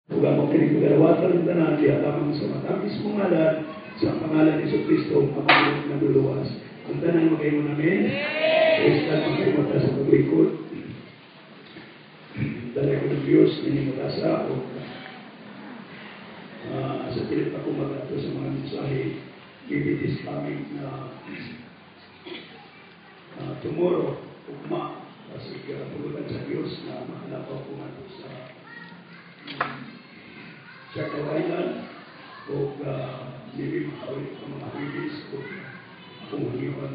Huwag mo kinigulawatan ng tanan, di alamang sa matamis mong ngalan, sa pangalan ni Kristo, ang pamilya na luluwas. Ang tanan magay mo namin, Kristan, ang kalimata sa paglikod. Dalay ko ng Diyos, ninimutasa, o sa pilit ako magato sa mga mensahe, ibitis kami na tomorrow, ugma, kasi pulutan sa Diyos na makalapaw ko nga sa Siargao Island, o maybe makawit ang mga hibis, o kung haniwan,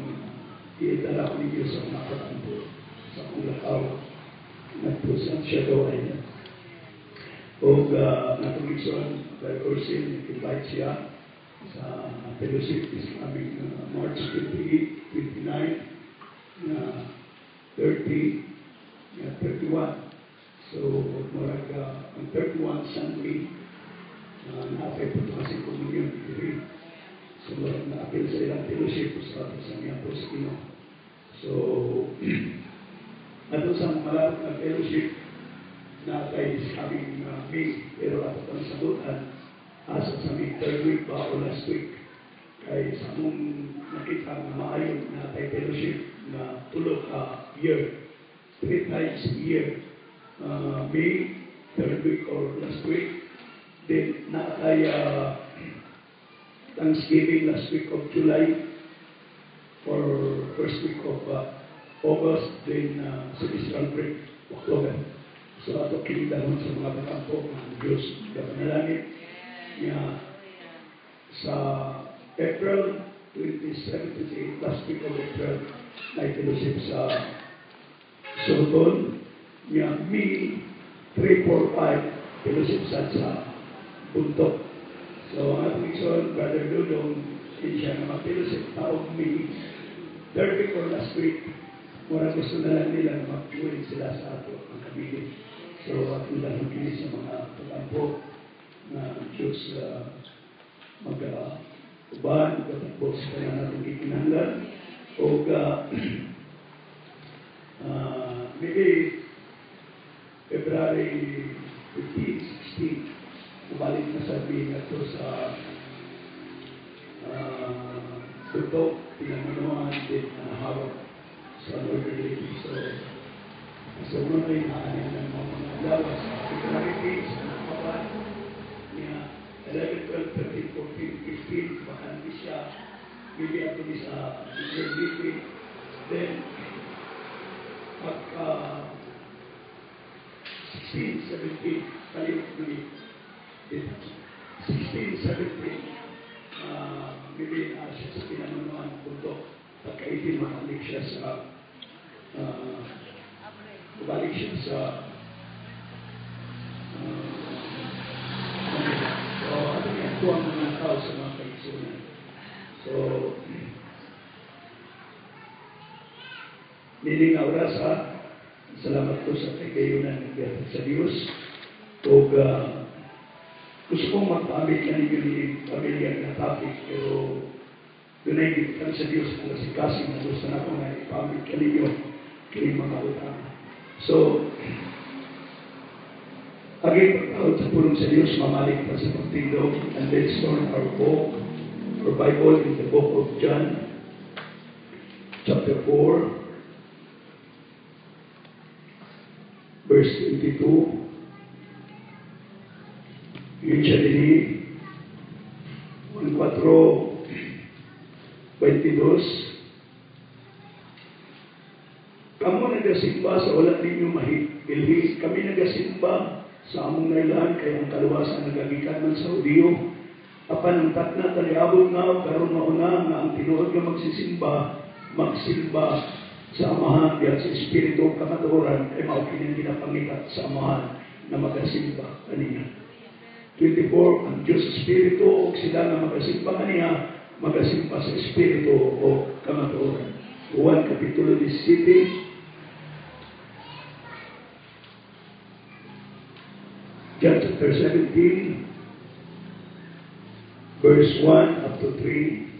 iitala ko ni Diyos ang nakatampo sa kong lakaw na po sa Siargao Island. O natungikson, Brother Orsin, invite siya sa fellowship is coming March 28, 29, 30, 31. So, marag ang 31 Sunday, na-apel po ito kasi communion diri. So, na-apel sa ilang fellowship sa niya po sa Pino. So, ato sa malapit na fellowship, na tayo sabing May, pero ato kami sabutan, asa sa May 3rd week ba o last week, kay sa mong nakita na maayon na tayo fellowship na tulog year, 3 times a year, May, 3rd week or last week, then na tayo Thanksgiving last week of July, or first week of August, then semestral break, October. So ato kinidahon sa mga batampo ng Diyos na panalangin niya sa April 27 to 8, last week of April, na fellowship sa Sorton niya May 3, 4, 5 fellowship sa Buntok. So ang ating son, Brother Dudong, siya na mag-fellowship taong May 3rd week or last week, mura gusto na lang nila na mag-join sila sa ato ang kabilin. So, at lang kini sa mga katampo na Diyos mag-uban, katampo sa kanya natin ikinanglan. O maybe February 15, 16, kubalik na sabi na ito sa Buntok, pinamanuan din na hawak sa Northern Lady. So muna rin naanin ng mga lawas sa February 8 sa nakapan niya 11, 12, 13, 14, 15 baka hindi siya maybe ako di sa meeting, then pagka 16, 17 kalimut ulit, 16, 17 maybe siya sa pinamanuan Buntok, pagka 18 makalik siya sa balik siya sa so ano yan, tuwang mga tao sa mga kaisunan. So niling oras salamat ko sa kagayunan sa Diyos o gusto kong magpaamit ka ninyo ni pamilya na topic, pero dunay kami sa Diyos na si Kasing na gusto na ko na ipaamit ka ninyo kay mga utang. So, again, pagkahod sa pulong sa Diyos, mamalik pa sa pagtindog, and let's turn our book, our Bible in the book of John, chapter 4, verse 22. Yun siya din 1:4-22. Kamo nagasimba sa wala ninyo mahigilhi. Kami nagasimba sa among nailaan kay ang kaluwasan nagagikan man sa Hudiyo. Apan ang takna taliabot nga karon mauna nga ang tinuod nga magsimba sa amahan diyan sa Espiritu kamatuoran ay mao kining ginapangikat sa amahan na magasimba kaniya. 24 ang Diyos Espiritu o sila nga magasimba kaniya magasimba sa Espiritu o kamatuoran. Juan Kapitulo 17, John chapter 17, verse 1 up to 3.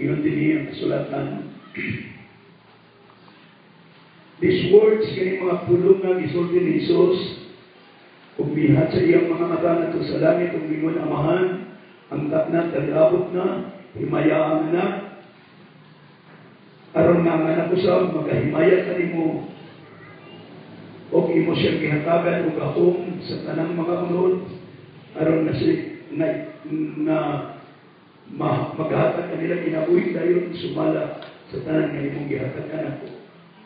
Iyon din ang kasulatan. These words, kini mga pulong nga gisulti ni Jesus, Umihat sa iyang mga mata na to sa langit, umingon amahan, ang taknat, tag-abot na, himayaan na, aron nga nga nakusab, magahimayat ka mo, o imo siyang gihatagan o gahom sa tanang mga unod, aron na maghatag ka nila kinabuhi dayon, sumala sa tanang nga imong gihatagan ako.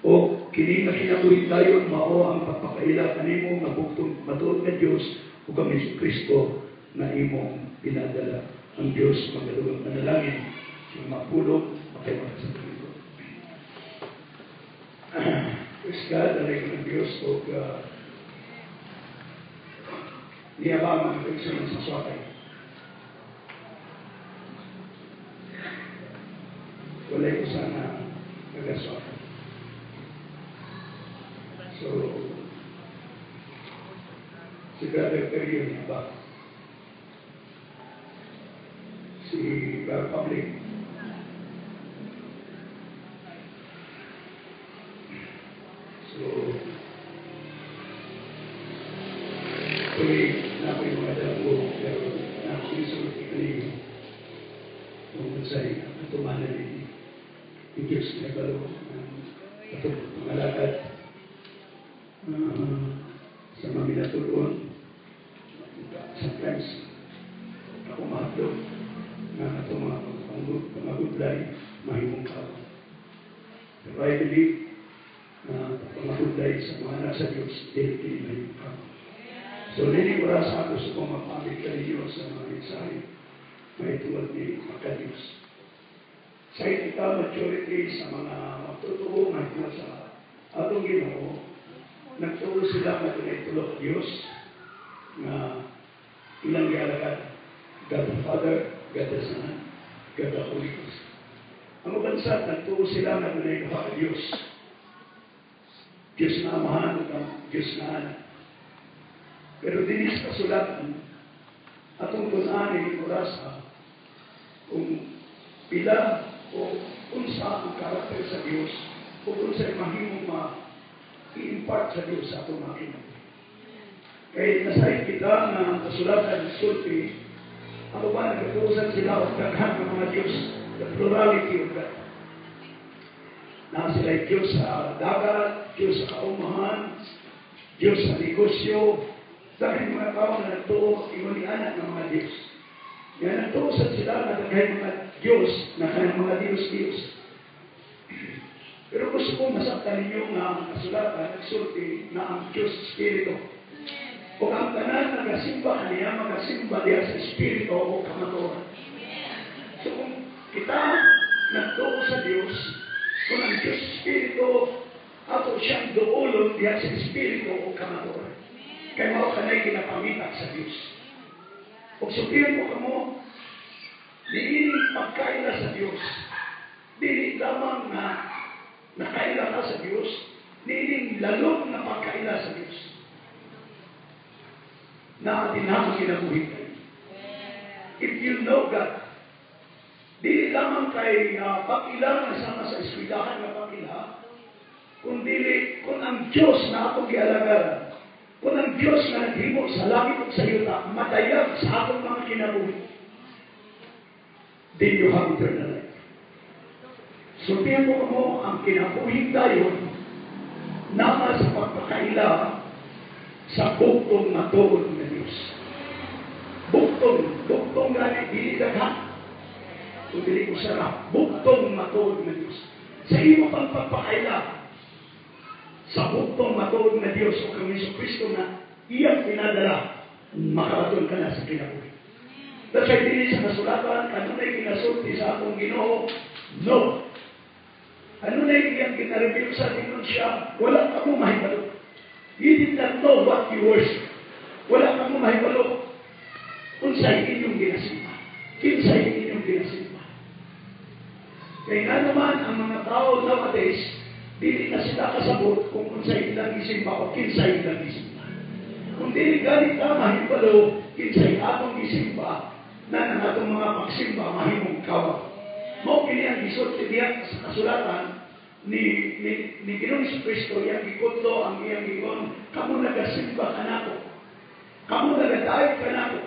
O kini nga kinabuhi dayon, mao ang pagpakaila kanimo nga buktong matuod nga Dios o kami Kristo na imong pinadala. Ang Diyos magalugang panalangin ng mapulog makaiwag sa Panginoon. Praise God, alay ko ng Diyos o niya ba ang mga pagsunod sa swakay? Walay ko sana nagaswakay. So, si Brother Terrio niya ba? Si Brother Public. So, tuloy na po yung mga dalago, pero nakulisulot kanino kung sa'yo at tumanan yung Diyos na balo ng pangalakad sa mga minatulon. Sometimes, ako mahadlok na ito mga pangagudlay, mahimong tao. Pero I believe na pangagudlay sa mga anak sa Diyos, dahil kinimahimong tao. So, nini oras ako sa pumapamit kayo sa mga mensahe, may tuwad ni Makadiyos. Sa kita majority sa mga magtutulungan na sa atong Ginoo, nagtulo sila na tunay-tulog Diyos na ilang gialagad, God the Father, God the Son, God the Holy Ghost. Ang bansa, nagtulo sila na tunay-tulog Diyos. Diyos na Amahan at Diyos na Anak. Pero dinis kasulatan, atong tunanin orasa, kung pila o unsa ang karakter sa Diyos, o unsa ang mahimong i-impart sa Diyos sa atong mga kinabuhi. Kaya nasay kita na kasulatan ng sulti, ako ba nagkatusan sila o daghan ng mga Diyos, the plurality of God. Na sila ay Diyos sa dagat, Diyos sa kaumahan, Diyos sa negosyo, dahil mga tao na nagtuo, imunianak ng mga Diyos. Yan nagtuusan sila na dahil mga Diyos, na kanyang mga Diyos-Diyos. Pero gusto kong masaktan ninyo na ang kasulatan, nagsulti na ang Diyos Espiritu. O ang tanan nagasimba kaniya, magasimba niya sa Espiritu o kamaturan. So kung kita nagtuo sa Diyos, kung ang Diyos Espiritu, ato siyang doolon niya sa Espiritu o kamaturan. Kaya mo ka na'y ginapamitak sa Diyos. Kung subihin mo ka mo, diining pagkaila sa Diyos, diining lamang na nakaila ka sa Diyos, diining lalong na pagkaila sa Diyos. Na atin naman kinabuhi kayo. If you know God, di lamang kay pag-ila na sama sa eskwelahan na pag-ila, kung ang Diyos na atong gialagaran, kung ang Diyos na naghimo sa langit at sa yuta, matayag sa atong mga kinabuhi, then you have eternal life. Sultihan mo mo ang kinabuhi dayon nama sa pagpakaila sa buktong matuod na Diyos. Buktong gani, dili daghan. Kung dili ko sarap, buktong matuod na Diyos. Sa imo pang pagpakaila, sa buktong matuod na Diyos o kami sa Kristo na iyang pinadala, makaraton ka na sa kinabuhi. That's why din sa kasulatan, ano na yung kinasulti sa atong Ginoo? No. Ano na yung iyang kinareveal sa Ginoo siya? Wala ka mo mahibalo. You did not know what you worship. Wala ka mo mahibalo. Kung sa'yo inyong ginasimba. Kinsa'yo inyong ginasimba. Kaya nga naman, ang mga tao nowadays, dili na sila kasabot kung unsay ilang isimba o kinsay ilang isimba. Kung dili galit ka, mahibalo, kinsay atong isimba, na ng atong mga pagsimba, mahimong kawa. Mao kini ang gisulti diya sa kasulatan ni Ginoong Kristo, yang gikudlo ang iyang ingon, kamo nagasimba kanako. Kamu nagadayag ka na ako.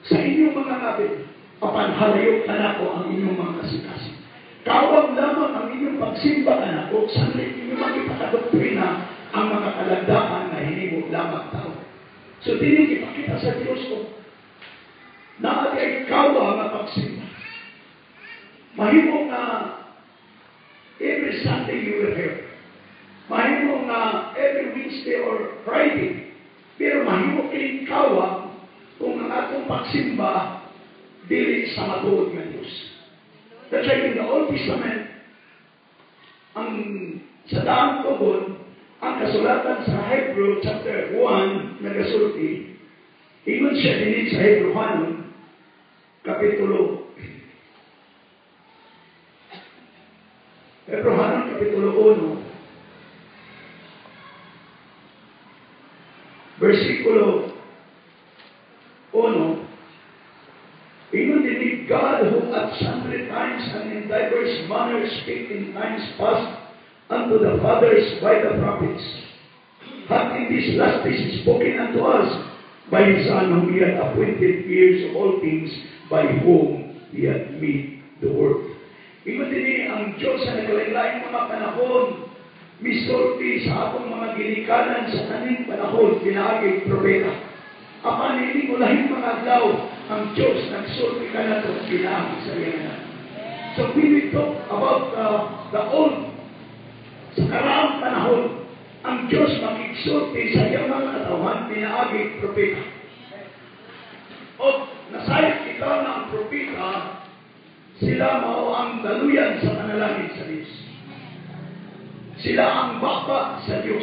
Sa inyong mga ngapit, papanhalayo ka na ako ang inyong mga kasikasi. Kawag lamang ang inyong pagsimba ka na ako, sanlit inyong magipakadoktrina ang mga kalandaan na hinimo lamang tao. So, dinig ipakita sa Diyos ko, na ay kawa nga pagsimba. Mahimo nga every Sunday you will hear. Mahimo nga every Wednesday or Friday. Pero mahimo kining kawa kung ang atong pagsimba dili sa matuod nga Diyos. That's why in the Old Testament, ang sa daang tugon, ang kasulatan sa Hebrew chapter 1 nagasulti, ingon siya din sa Hebrew Kapitulo 1, versikulo 1, ingon din God who at sundry times and in diverse manners spake in times past unto the fathers by the prophets, hath in these last days spoken unto us by His Son, whom He had appointed heirs of all things, by whom He had made the world. Ingon din ang Diyos sa naglain-laing mga panahon, misulti sa atong mga ginikanan sa kaning panahon, pinaagig propeta. Apan hindi ko lahing mga adlaw, ang Diyos nagsulti ka na ito, pinaagig sa iyan. So when we talk about the old, sa karaang panahon, ang Diyos makiksulti sa iyang mga katawan, pinaagig propeta. O nasayat kita na ang propeta, sila mao ang daluyan sa panalangin sa Diyos. Sila ang baka sa Diyos.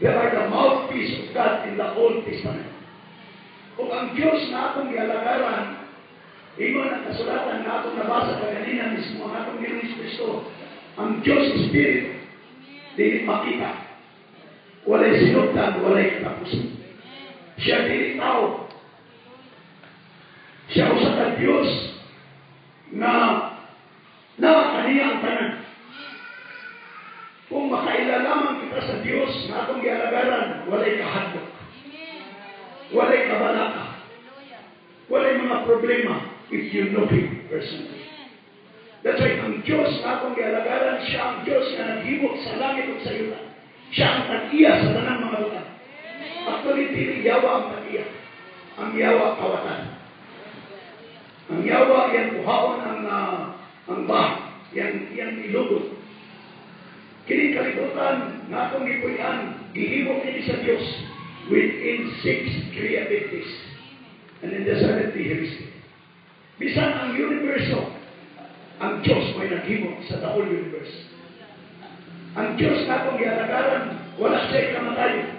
They are the mouthpiece of God in the Old Testament. Kung ang Diyos na atong ialagaran, ingon ang kasulatan na atong nabasa kanina mismo, ang atong Ginoong Kristo, ang Diyos Spirit, di makita. Walay sinugtan, walay katapusan. Siya dili tao. Siya usa ka Diyos na kaniya ang tanan. Kung makailalaman kita sa Diyos na atong gialagaran, walay kahadlok. Walay kabalaka. Walay mga problema if you know Him personally. That's why ang Diyos na atong gialagaran, siya ang Diyos na naghibok sa langit o sa yuta. Siya ang tag-iya sa tanang mga lugar. Actually, dili yawa ang tag-iya. Ang yawa kawatan. Ang yawa, yan buhaon ang bah. Yan ilugod. Kini kalibutan na atong gipuy-an, gihibok ini sa Diyos within 6 creativities. And in the 7th day, bisan ang universo, ang Diyos may naghimok sa the whole universe. Ang Diyos na itong gialagaran, wala siya kamatayon.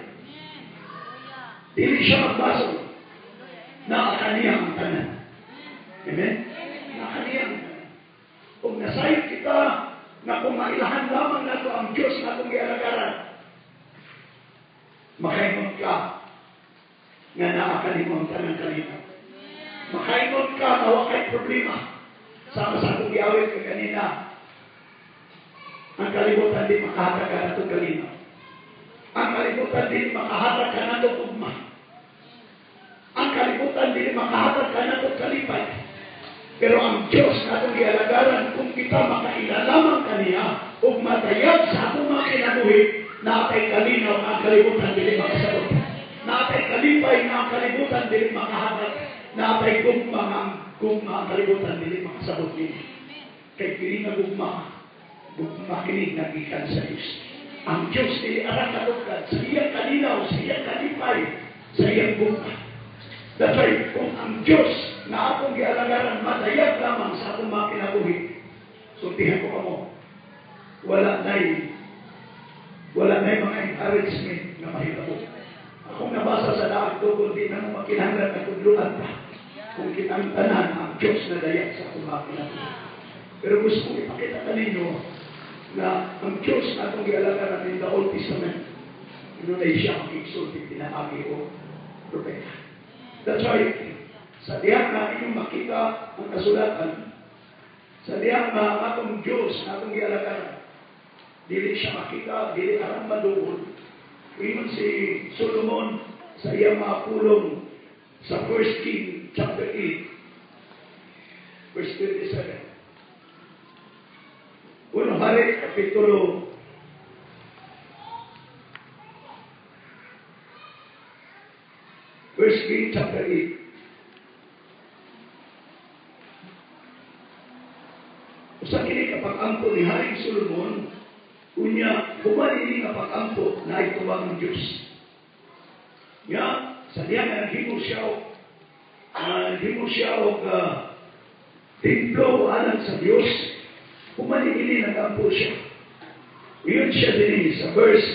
Dili siya magbasol. Nakakaniya ang tanan. Amen? Nakakaniya ang tanan. Kung nasayot kita, na kung mailahan lamang na ito ang Diyos na itong gialagaran, makaingon ka nga nakakaniya ang tanan kanina. Makaingon ka na wakay problema. Sama sa itong giawit ka kanina, ang kalibutan din makahatag ka na itong kalina. Ang kalibutan din makahatag ka na itong ugma. Ang kalibutan din makahatag ka na itong kalipay. Pero ang Diyos na itong ialagaran, kung kita makailalamang kaniya, o matayag sa itong mga kinabuhi, na atay kalinaw na ang kalibutan din makasagot. Na atay kalipay na ang kalibutan din makahatag. Na atay gugma ang kalibutan din makasagot din. Kay kini na gugma kinig nagikan sa Diyos. Ang Diyos ay arang kalugad sa iyang kalinaw, sa iyang kalipay, sa iyang gugma. That's why, kung ang Diyos na atong gialagaran matayag lamang sa atong mga kinabuhi, sultihan ko kamo, wala na mga encouragement na mahitabo. Akong nabasa sa lahat ko, di na mo makinahanglan na kudluan pa. Kung kitang tanan ang Diyos na dayak sa atong mga kinabuhi. Pero gusto kong ipakita kanino na ang Diyos na itong gialagaran in the Old Testament, inunay siya ang iksulti, pinaagi o propeta. That's why, sa diyan na inyong makita ang kasulatan, sa diyan na atong Diyos na itong gialagaran, dili siya makita, dili arang maduol. Ingon si Solomon, sa iyang mga pulong sa 1 King chapter 8, verse 27. Unang Hari, Kapitulo 1 King chapter 8. Usa kini kapag-ampo ni Haring Solomon, unya humali ni kapag-ampo na itubang ng Diyos. Nga, sa diya nga naghimo siya og templo alang sa Diyos, humali ini nagampo siya. Iyon siya din sa verse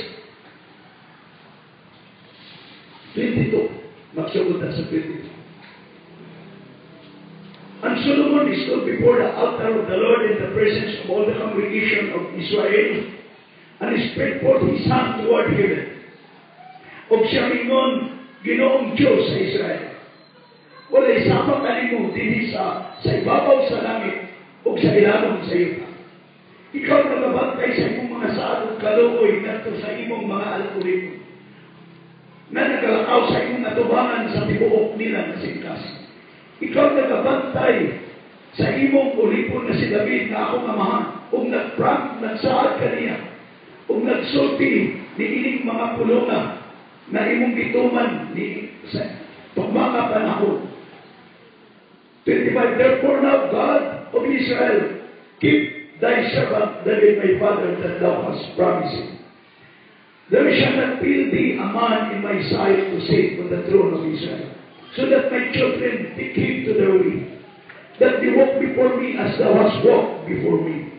22. Magsugod na sa 22. And Solomon stood before the altar of the Lord in the presence of all the congregation of Israel, and he spread forth his hand toward heaven. Og siya mingon, Ginoong Diyos sa Israel, walay sama kanimo dinhi sa ibabaw sa langit o sa ilalong sa iyo. Ikaw nagabantay sa imong mga saadog kaluoy ngadto sa imong mga algoritmo, na nagalakaw sa imong atubangan sa tibuok nila na singkas. Ikaw nagabantay sa imong ulipon na si David na akong amahan, ug nagsaad kaniya, ug nagsulti ni ining mga pulunga na imong gituman ni sa mga panahon. 25. Therefore now, God of Israel, keep thy servant David my father that thou hast promised him. There shall not build thee a man in my sight to sit on the throne of Israel, so that my children take heed to their way, that they walk before me as thou hast walked before me.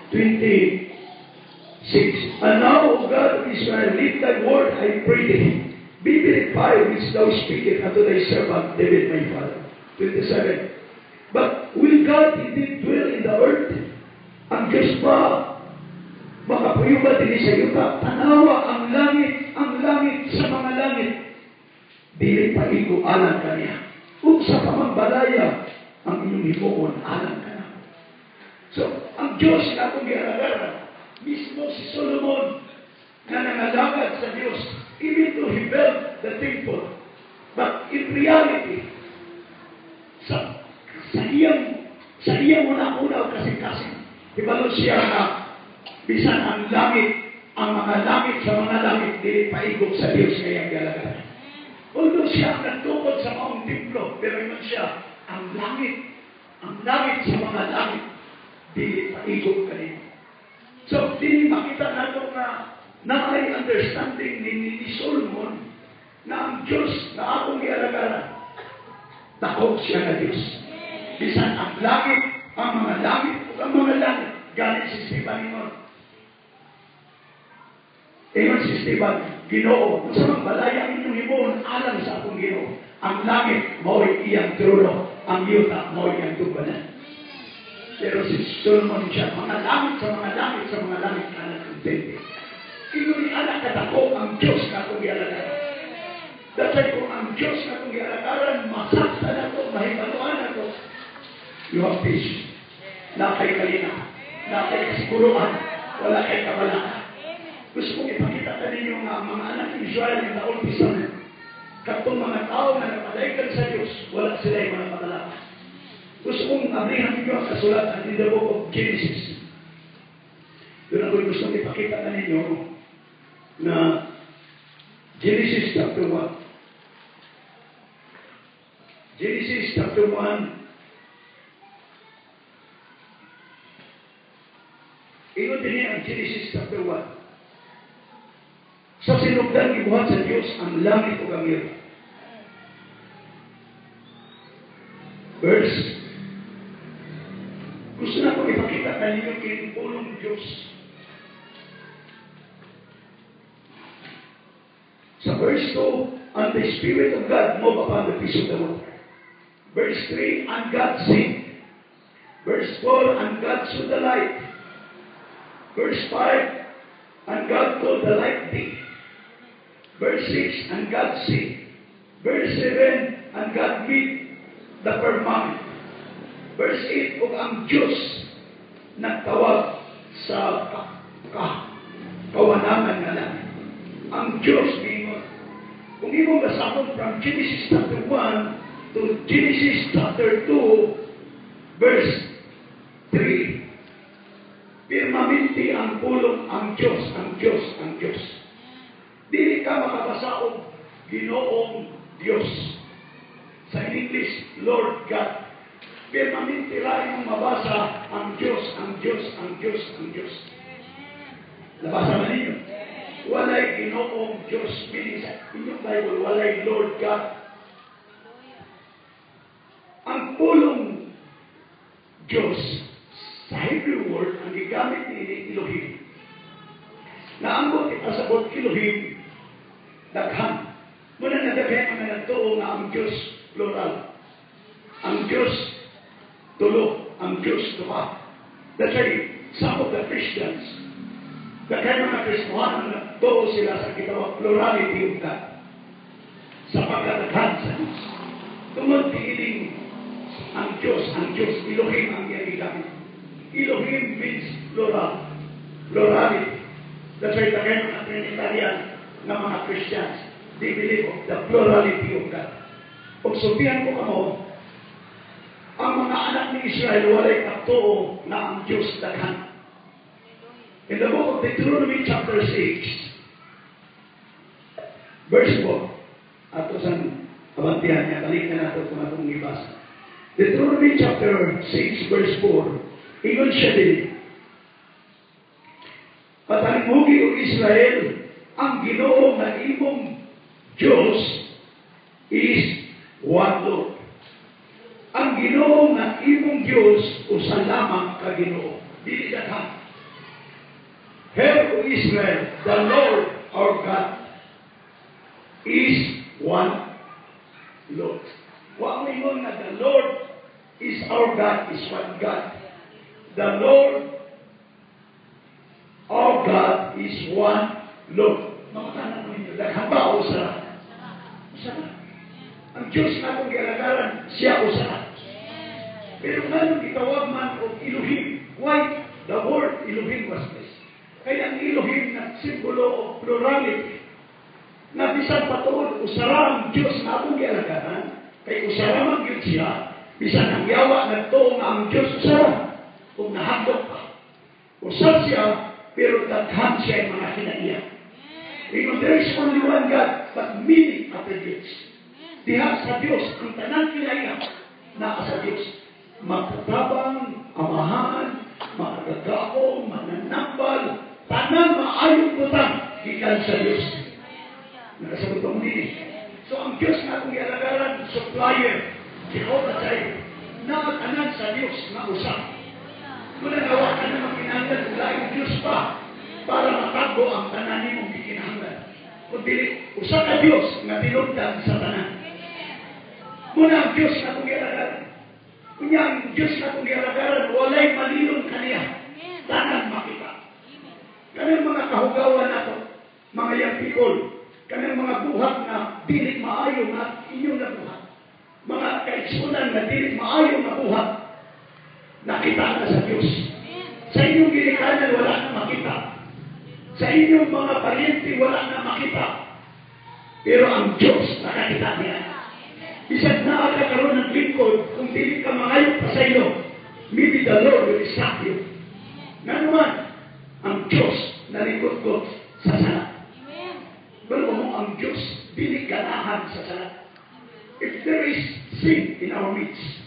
26. And now, O God of Israel, let thy word, I pray thee, be verified which thou speakest unto thy servant David my father. 27. But will God indeed dwell in the earth? Ang Diyos ba makapuyo ba din sa yuta? Tanawa ang langit sa mga langit. Dili pa igo alang kaniya. Kung sa pamambalaya, ang inyong himuon alang ka na. So, ang Diyos na akong gialagaran, mismo si Solomon na nangalagad sa Diyos, even though he built the temple. But in reality, sa iyang una-una kasing-kasing, ibalo siya na bisan ang mga langit sa mga langit, dili paigog sa Diyos ngayang galagaran. Although siya nagtukod sa maong templo, pero naman siya, ang langit sa mga langit, dili paigog kanino. So, dili makita nato na ay understanding ni Solomon na ang Diyos na akong gialagaran, takot siya na Diyos. Bisan ang langit, ang mga langit, galit si Esteban ingon. Ingon si Esteban, Ginoo, kung sa mga balaya inyong himuon, alam sa akong Ginoo. Ang langit, mao'y iyang trono, ang yuta, mao'y iyang tubanan. Pero si Solomon siya, mga langit, anak kontente. Ingon ni anak katako, ang Diyos na akong gialagaran. Dahil kung ang Diyos na akong gialagaran, masakta na ito, mahibaluan na ito. You have peace. Na kay kalina, na kay kasiguruhan, wala kay kabalaka. Gusto kong ipakita ka ninyo nga mga anak ni Israel in the Old Testament. Katong mga tao na napadaykan sa Diyos, wala sila yung mga kabalaka. Gusto kong abrihan ninyo ang kasulatan in the book of Genesis. Doon ako gusto kong ipakita ka ninyo na Genesis chapter 1. Genesis chapter 1. Ingon din ang Genesis chapter 1. Sa sinugdan gibuhat sa Diyos ang langit o kamira. Verse. Gusto na ko ipakita kanino kinipulong Diyos. Sa verse 2, and the Spirit of God moved upon the face of the water. Verse 3, and God sing. Verse 4, and God saw the light. Verse 5, and God called the light day. Verse 6, and God see. Verse 7, and God made the firmament. Verse 8, ug ang Diyos nagtawag sa kawanangan nga langit. Ang Diyos mingon, Kung imong basahon from Genesis chapter 1 to Genesis chapter 2, verse 3, permanente ang pulong ang Diyos, ang Diyos, ang Diyos. Dili ka makabasa og Ginoong Diyos. Sa English, Lord God. Permanente lang yung mabasa ang Diyos, ang Diyos, ang Diyos, ang Diyos. Nabasa man ninyo? Walay Ginoong Diyos. Meaning sa inyong Bible, walay Lord God. Ang pulong Diyos sa Hebrew word, ang gigamit ni Elohim. Naambot ita sa word Elohim, daghan. Muna nadaghan ang natuo nga ang Diyos plural. Ang Diyos tulo, ang Diyos tuwa. That's why some of the Christians, daghan mga Kristohanon na tuo sila sa kitawag plurality of God. Sa pagkadaghan sa Diyos. Tungod piiling ang Diyos, Elohim ang iyagigamit. Elohim means plural, plurality. That's why daghan mga Trinitarian na mga Christians, they believe of the plurality of God. Pag sabihan ko kamo, ang mga anak ni Israel walay katuo na ang Diyos daghan. In the book of Deuteronomy chapter 6, verse 4, ato sang abantihan niya, balikan nato kung atong ibasa. Deuteronomy chapter 6, verse 4, ingon siya din, patalimugi o Israel, ang Ginoo na imong Diyos is one Lord. Ang Ginoo nga imong Diyos usa lamang ka Ginoo. Dili daghan. Hear, O Israel, the Lord our God is one Lord. Wa mo ingon nga the Lord is our God, is one God. The Lord our God is one Lord. Makatanan mo ninyo, daghan ba o usa? Usa. Ang Diyos na kung galagaran, siya usa. Pero nga gitawag man o Elohim. Why? The word Elohim was this. Kaya ang Elohim na simbolo o plurality. Na bisan patuod, usara ang Diyos na kung galagaran. Kaya usara man yun siya. Bisan ang yawa na to nga ang Diyos usara. Kung nahagdok pa. Usar siya, pero daghan siya yung mga kinaiya. Because there is only one God, but many attributes. Diha sa Diyos, ang tanang kinaiya na sa Diyos. Magtatabang, amahan, magagao, mananambal, tanang maayong butang, gikan sa Diyos. Nakasagot mo din. So ang Diyos na kung ialagaran, supplier, Jehovah Jireh, nakatanan sa Diyos na usap. Kung nagawa ka na makinanglan, wala yung Diyos pa, para matago ang tanan mong gikinahanglan. Kung dili, usa ka Diyos nga tinugdan sa tanan. Muna ang Diyos na kung ialagaran. Kunya ang Diyos na kung ialagaran, walay malilong kaniya. Tanan makita. Kanang mga kahugawan nato, mga young people, kanang mga buhat na dili maayo na inyong nabuhat. Mga kaigsunan na dili maayo na buhat. Nakita na sa Diyos. Sa inyong ginikanan, wala na makita. Sa inyong mga paryente, wala na makita. Pero ang Diyos, nakakita niya. Isang nakakaroon ng lingkod, kung dili ka mangayot pa sa iyo, maybe the Lord will stop you. Nga naman, ang Diyos na lingkod ko sa salat. Pero mo ang Diyos, dili ganahan sa salat. If there is sin in our midst,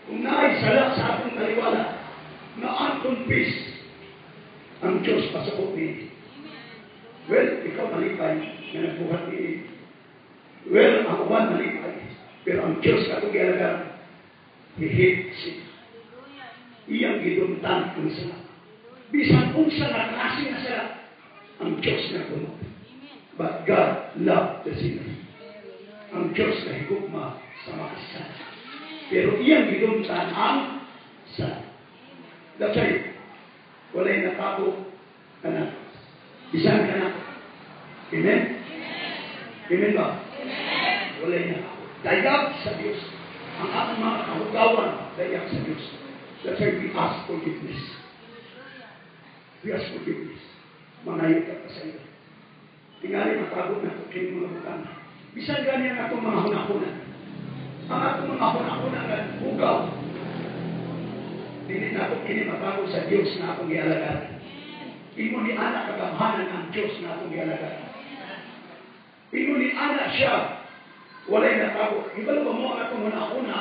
kung naay salat sa atong taliwala, na unconfessed, ang Diyos pasakot ni. Well, ikaw malipay, na nagbuhat ni. Well, ako man malipay. Pero ang Diyos na kung ialagaan, He hates sin. Iyang gidumtan ang salat. Bisan kung sa naklase na salat, ang Diyos na kumot. But God loved the sinner. Ang Diyos na higugma sa mga salat. Pero iyang gidumtan ang salat. That's why, walay natako ka na. Bisan ka na. Amen? Amen ba? Walay natako. Dayag sa Diyos. Ang ating mga kahugawan, dayag sa Diyos. That's why we ask forgiveness. We ask forgiveness. Manayot ka pa sa iyo. Tingali matagod na kung kayo mga bukana. Bisan ganyan ang atong mga hunahuna. Ang atong mga hunahuna nga bugaw. Dili na itong kinimabago sa Diyos na atong ialagad. Imo ni anak kagamhanan ang Diyos na atong ialagad. Imo ni anak siya. Walay natago. Ibalo ba mo ang atong hunahuna?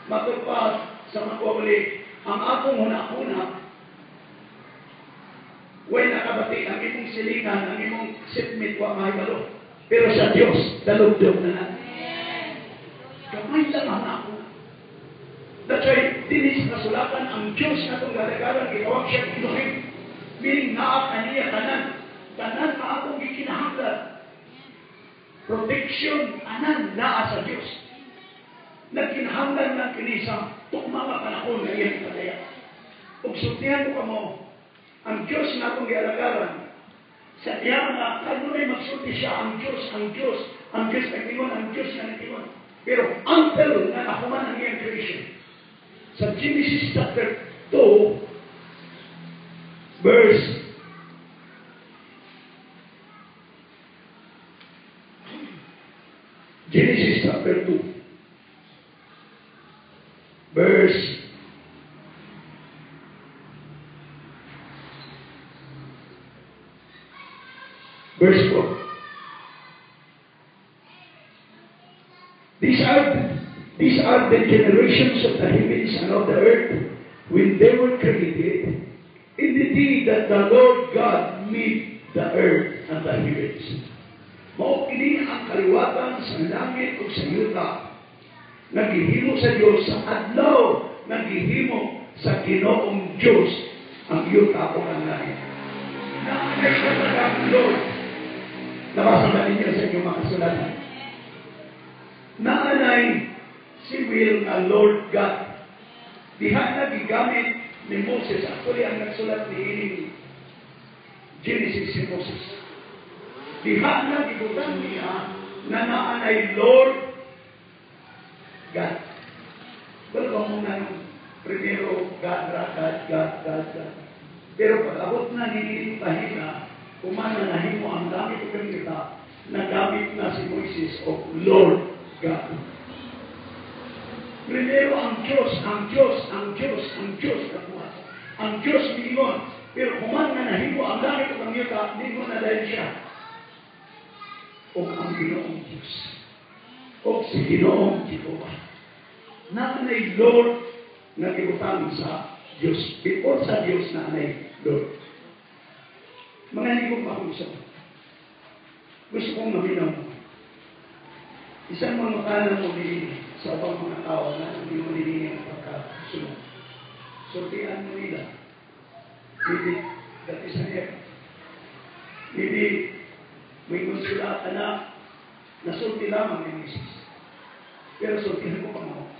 Matupad sa makuwali. Ang atong hunahuna, way nakabati ang imong silingan, ang imong sitmit wa mahibalo. Pero sa Diyos, dalugdog na natin. Kamay lang ang ako. That's why, dinis na sulatan ang Diyos na itong galagaran, gawag siya Elohim. Meaning, naak kaniya tanan. Tanan na akong ikinahanglan. Protection, anan, naa sa Diyos. Nagkinahanglan ng kinisang tukmama panahon na iyang padaya. Kung sultihan ko mo, ang Diyos na itong galagaran, sa diya na, kanunay magsulti siya, ang Diyos na tingon, ang Diyos na tingon. Pero until na nakuman ang iyang creation, sa Genesis chapter 2, verse 4. These are the generations of the heavens and of the earth when they were created, in the day that the Lord God made the earth and the heavens. Maukini ang kaliwatan sa langit o sa yuta. Naghihimo sa Diyos sa adlaw, naghihimo sa Ginoong Diyos ang yuta o ang langit. Naanay siya talagang Lord. Nabasa ba ninyo sa inyong mga kasulatan? Naanay si will na Lord God. Diha na gigamit ni Moses. Actually, ang nagsulat ni Genesis si Moses. Diha na gibutan niya na naanay Lord God. Pero kung muna yung primero, God. Pero pag abot na nililipahin na, kumana na himo ang dami ko kita, nagamit na si Moses o Lord God. Primero ang Diyos kapuhat. Ang Diyos mingon. Pero kuman na nahimo ang dami ko kita, mingon na dahil siya. O ang Ginoong Diyos. O si Ginoong Jehovah. Naanay Lord na kibutang sa Diyos. Before sa Diyos naanay Lord. Mga hindi kong makusap. Gusto kong maminaw mo. Isang mga makanan mo sa ibang mga tao na hindi mo nilini ang pagkasunod. Sortihan mo nila. Hindi, that is an effort. Hindi, may konsulata na nasulti lamang ng Isis. Pero sortihan ko pa mo.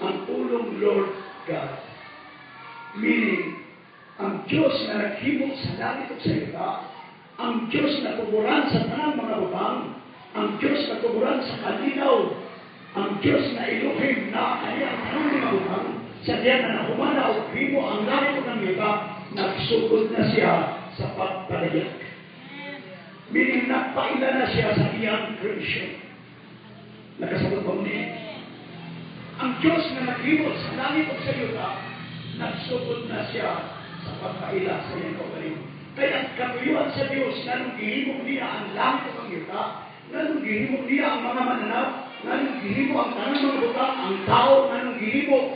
Ang tulong Lord God, meaning, ang Diyos na naghimok sa langit at sa ita, ang Diyos na tuburan sa tanang mga butang, ang Diyos na tuburan sa kalinaw, ang Diyos na Elohim na kanyang tanang mga butang, sa diyan na nakumana o himo ang langit at ang ita, nagsugod na siya sa pagpalayak. Meaning, nagpaila na siya sa iyang creation. Nakasagot ba mo niya? Ang Diyos na naghimok sa langit at sa ita, nagsugod na siya sa pagpaila sa iyang kaugaling. Kaya ang katuyuan sa Diyos na nung gihimok niya ang langit at ang ita, na nung gihimok niya ang mga mananap, na nung gihimok ang tanang mga butang, ang tao na nung gihimok,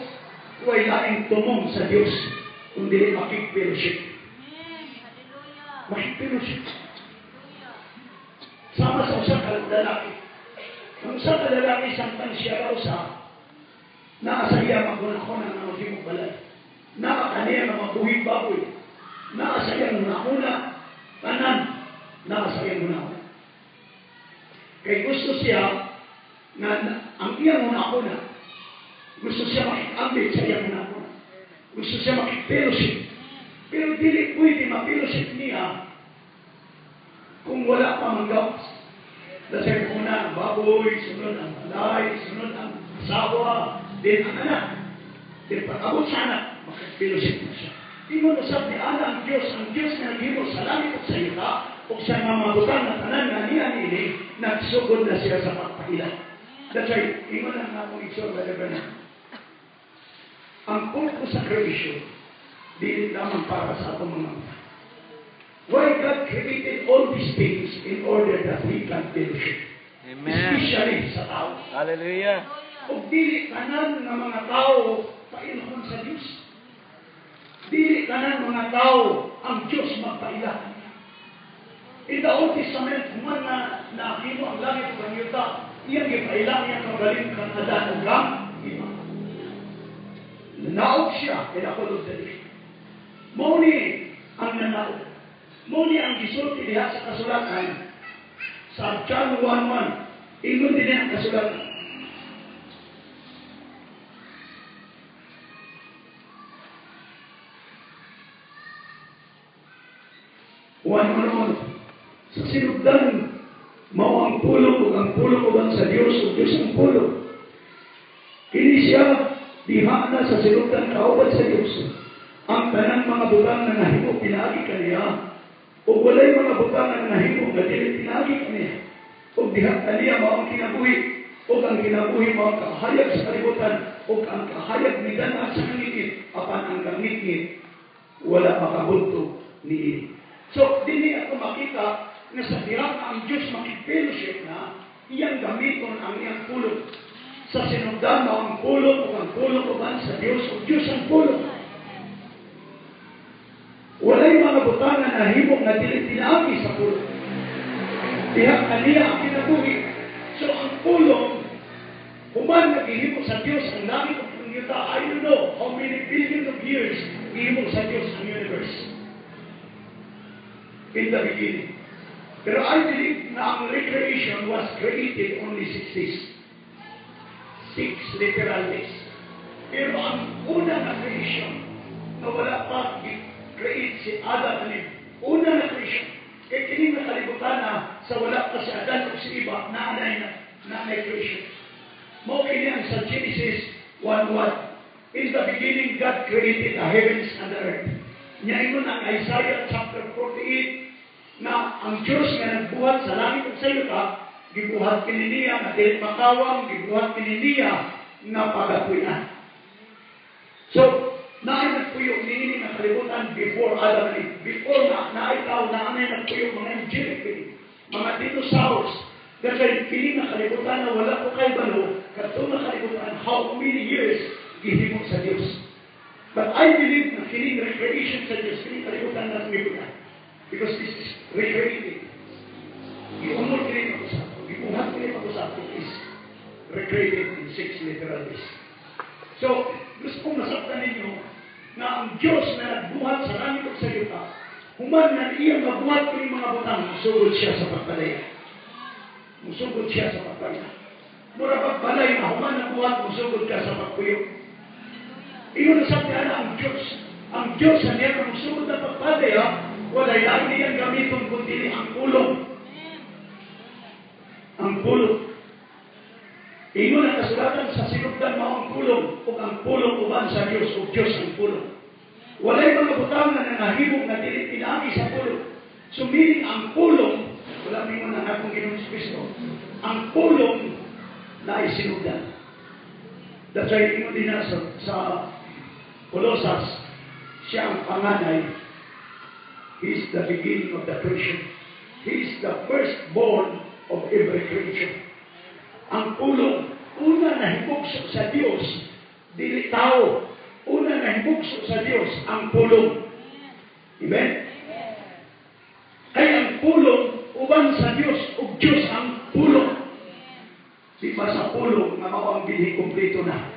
huwag laing tumong sa Diyos, kundi makikfellowship. Makikfellowship. Sama sa usang kalalaki. Ang usang kalalaki, samtang siya raw sa naasaya magkunakuna ng magimong balay. Nakakaniya ng mabuhing baboy. Naasaya munakuna, tanan, naasaya munakuna. Kaya gusto siya na ang iyang munakuna, gusto siya makikambit sa iyang munakuna. Gusto siya makikfellowship. Pero dili pwede mapellowship niya kung wala pa manggaw. Dahil muna ang baboy, sunod ang balay, sunod ang asawa, din ang anak. Then pag-abot sa anak, makipillowship na siya. Di mo nasab ni Ana ang Diyos na naghimo sa langit at sa ita, o siya nga mga butang na tanan nga niya nili, nagsugod na siya sa pagpaila. That's why, ingon lang nga akong iksyon, ang purpose sa creation, di naman para sa atong mga butang. Why God created all these things in order that we can fellowship. Amen. Especially sa tao. Hallelujah. O dili tanan ng mga tao pailhon sa Diyos. Dili tanan mga tao ang Diyos magpailahan niya. In the Old Testament, human na nakimo ang langit ng yuta, iyang ipailang niya kagaling kang Adan o Gam, iba. Nanaog siya, kinakulog sa Diyos. Muni ang nanaog. Muni ang gisulti diha sa kasulatan sa John 1:1. Ingon din ang kasulatan. Sa sinugdan, mao ang pulong uban sa Dios ug Dios ang pulong. Kini siya diha na sa sinugdan kauban sa Dios. Ang tanang mga butang na nahimo pinaagi kaniya. O walay mga butang na nahimo nga dili pinagi kaniya. O diha kaniya mao ang kinabuhi. O ang kinabuhi mao ang kahayag sa kalibutan. O ang kahayag ni dana sa ngingit. Apan ang kangingit wala makabunto ni. So, dili ako makita na sa diha ang Diyos makipelowship na iyang gamiton ang iyang pulong. Sa sinugdan mao ang pulong o ang pulong uban sa Dios o Diyos ang pulong. Walay mga butang na nahimo nga dili pinaagi sa pulong. Diha kaniya ang kinabuhi. So ang pulong, human naghihimo sa Diyos ang langit o ang yuta. I don't know how many billions of years gihimo sa Diyos ang universe. In the beginning. Pero I believe na ang recreation was created only 6 days. 6 literal days. Pero ang una na creation na wala pa create si Adam and Eve. Una na creation. Kaya kining nakalibutan na sa wala pa si Adam o si Eva na creation. Mo kini ang sa Genesis 1:1. In the beginning, God created the heavens and the earth. Niya ang Isaiah chapter 48 na ang Diyos nga nagbuhat sa langit at sa yuta, gibuhat kininiya na dili makawang, gibuhat kininiya na pagapuyan. So, naay nagpuyo ni na kalibutan before Adam and Eve. Before naitaw na anay nagpuyo mga angelic being, mga dinosaurs. Dahil kini na kalibutan na wala ko kay balo, kato na kalibutan how many years gihimo sa Diyos. But I believe na kini recreation sa Diyos, kini kalibutan na kalibutan. Because this is recreated. Giumol kini mag-usap. Gibuhat kini mag-usap. It is recreated in 6 literal days. So, gusto kong nasaktan ninyo na ang Diyos na nagbuhat sa langit at sa yuta, human na iyang mabuhat kini mga butang, musugod siya sa pagpadaya. Musugod siya sa pagpadaya. Mura pagbalay na human na buhat, musugod ka sa pagpuyo. Iyon nasaktan na ang Diyos. Ang Diyos na niya na musugod na pagpadaya, wala lang niyang gamiton kundi ang pulong. Ang pulong. Ingon ang kasulatan sa sinugdan mo ang pulong o ang pulong uban sa Diyos o Diyos ang pulong. Walay mga butang na nangahibog na dili pinaagi sa pulong. So meaning ang pulong, wala mo na akong Ginoong Kristo, ang pulong na ay sinugdan. That's why ingon din na sa Colossus, siya ang panganay. He is the beginning of the creation. He is the firstborn of every creature. Ang pulong, una na hibugso sa Diyos, dili tao. Una na hibugso sa Diyos, ang pulong. Amen? Kaya ang pulong, uban sa Diyos, o Diyos ang pulong. Di ba sa pulong, na mao ang binhi kompleto na.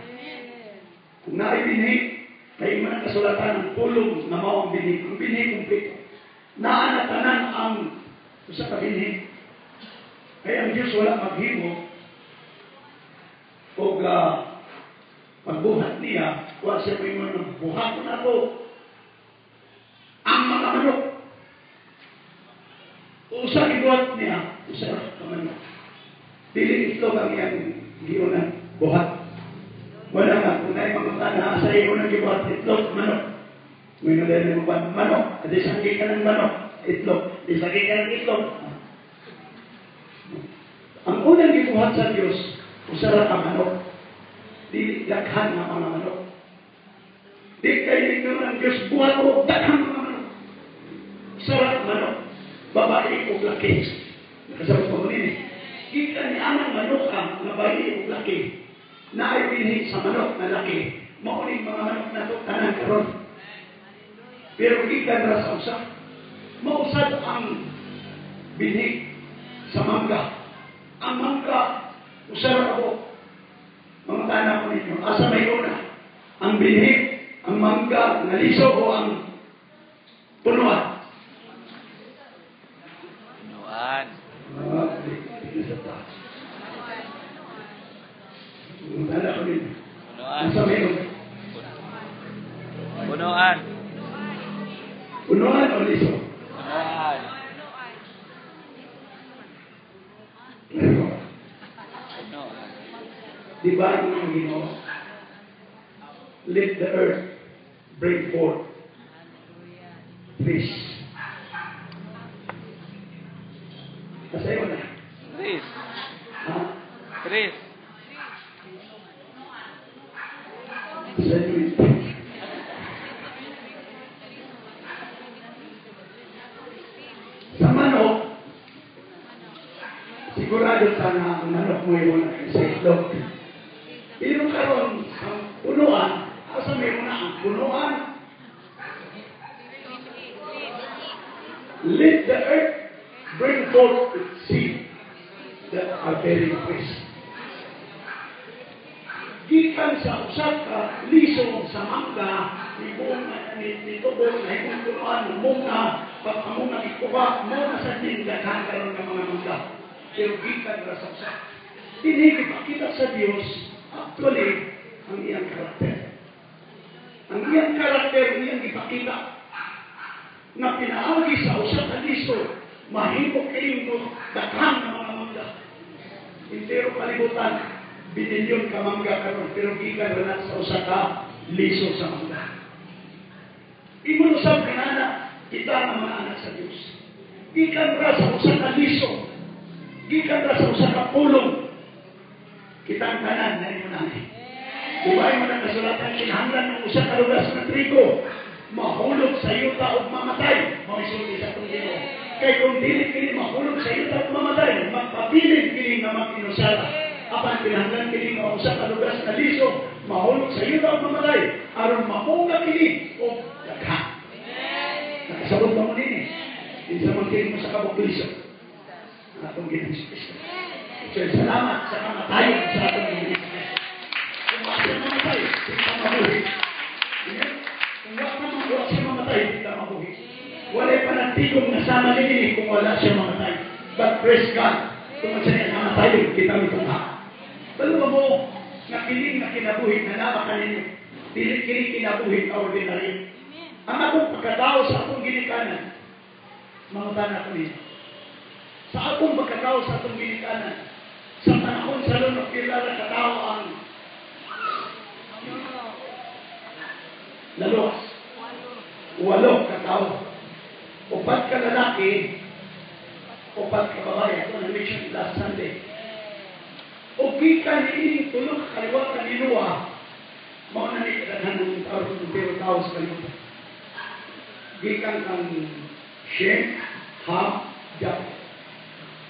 Kung naibinhi, kaya man ang kasulatan ng pulong na mao ang binhi kompleto. Naanatanan ang sa kabinhi. Kaya ang Diyos wala maghimo o pagbuhat niya, wala siya may mga buhat na to ang mga manok. Usa ibuhat niya, usa ka manok. Dili ito kang iyang giunan, buhat. Wala nga, kung na mga tana, sa iyo nang gibuhat itlog, manok. Ngayon na rin mo ba, manok, at isang ka ng manok. itlog. Isagay ka ng itlog. Ang unang gibuhat sa Diyos, usara ka manok. Di daghan nga mga manok. Di kayo ng Diyos, buhat o daghan mga manok. Usara manok. Babae o laki. Nakasabot mo rin eh. Kita ni anang manok ka, babae o laki. Na ay binhi sa manok na laki. Mauling mga manok na ito, tanan karon. Pero kita na sa usap. Mausad ang binhi sa mangga. Ang mangga, usara ako. Mga tanan ko ninyo. Asa may una? Ang binhi, ang mangga, naliso o ang punuan? Punuan. Mga tanan ko ninyo. Punuan. Asa may una? Punuan. Punuan o liso? Punuan. Pero, Punuan. di ba ang Ginoo? Let the earth bring forth fish. Kasayo na. Chris. Ha? Chris. Kasayo na. Sa manok, sigurado sana ang manok mo yung sa itlog. Pero karon ang punuan, asa may muna ang punuan? Let the earth bring forth its seed that are bearing fruit. Gikan sa usap ka, liso sa mangga, ni tubong, na ibong punuan, muna, pagpamuna ikuha, muna sa tindahan karon ng mga mangga. Pero gikan na sa usap. Hindi ipakita sa Diyos, actually, ang iyang karakter. Ang iyang karakter, iyang ipakita, na pinaagi sa usap na liso, mahimok kayo daghang ng mga mangga. Intero kalibutan, binilyon ka mangga karon, pero gikan na sa usap ka, liso sa mangga. Imunusap ka na, kita ang mga anak sa Diyos. Gikan ra sa usap ka liso, gikan ra sa usap ka pulong, kita ang tanan na imo namin. Ibay mo na kasulatan, kinahanglan ng usap ka lugas ng trigo, mahulog sa yuta o mamatay, mamisulti sa itong Ginoo. Kaya kung dili mahulog sa yuta o mamatay, magpabiling kini na mag-inusara. Apan kinahanglan kini nga usap ka lugas na liso, mahulog sa yuta o mamatay, aron mamunga kini o daghan. Nakasabot ba mo nini? Hindi sa magkinig mo sa kabukliso. Atong Ginoo Kristo. So, salamat sa kamatayon sa atong Ginoo Kristo. Kung wala siya mamatay, hindi ka mabuhi. Kung wala siya mamatay, hindi ka mabuhi. Wala pa nagtigong nasama nini kung wala siya mamatay. But praise God, kung siya namatay, kita mo itong ha. Baluwa mo, nakiling na kinabuhi, na naman ninyo. Dili kinabuhi ka ordinary. Ang akong pagkatao sa akong ginikanan, mangutan ako niya. Sa akong pagkatao sa akong ginikanan, sa panahon sa lunok, kilala katao ang lalos. 8 katao. 4 ka lalaki, 4 ka babae. Ito na mission last Sunday. O gikan ni tulog kaliwatan ni Noah, mao na ni kadaghan ng tao sa kaliwatan. Gikan ang Shem, Ham, Japheth.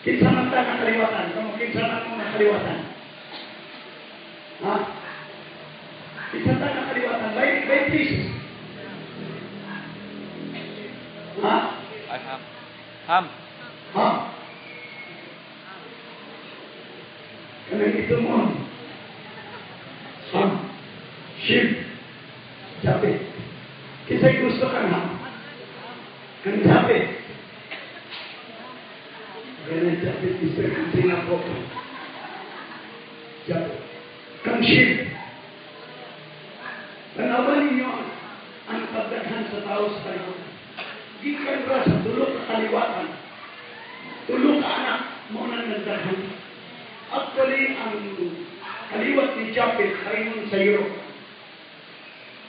Kinsa man ta nga kaliwatan? Kung kinsa man mo nga kaliwatan? Ha? Kinsa ta nga kaliwatan? By peace. Ha? Ham. Ham. Kanang ito mo. Ham. Shem. Japheth. Kinsa'y gusto ka nga? Kang Japheth. Kaya Japheth is the Singapore. Japheth. Kang Shem. Tanawan ninyo ang pagdaghan sa tao sa kaliwatan. Gikan ra sa tulog ka kaliwatan. Tulog ka anak, mo na nagdaghan. Actually, ang kaliwat ni Japheth paingon sa Europe.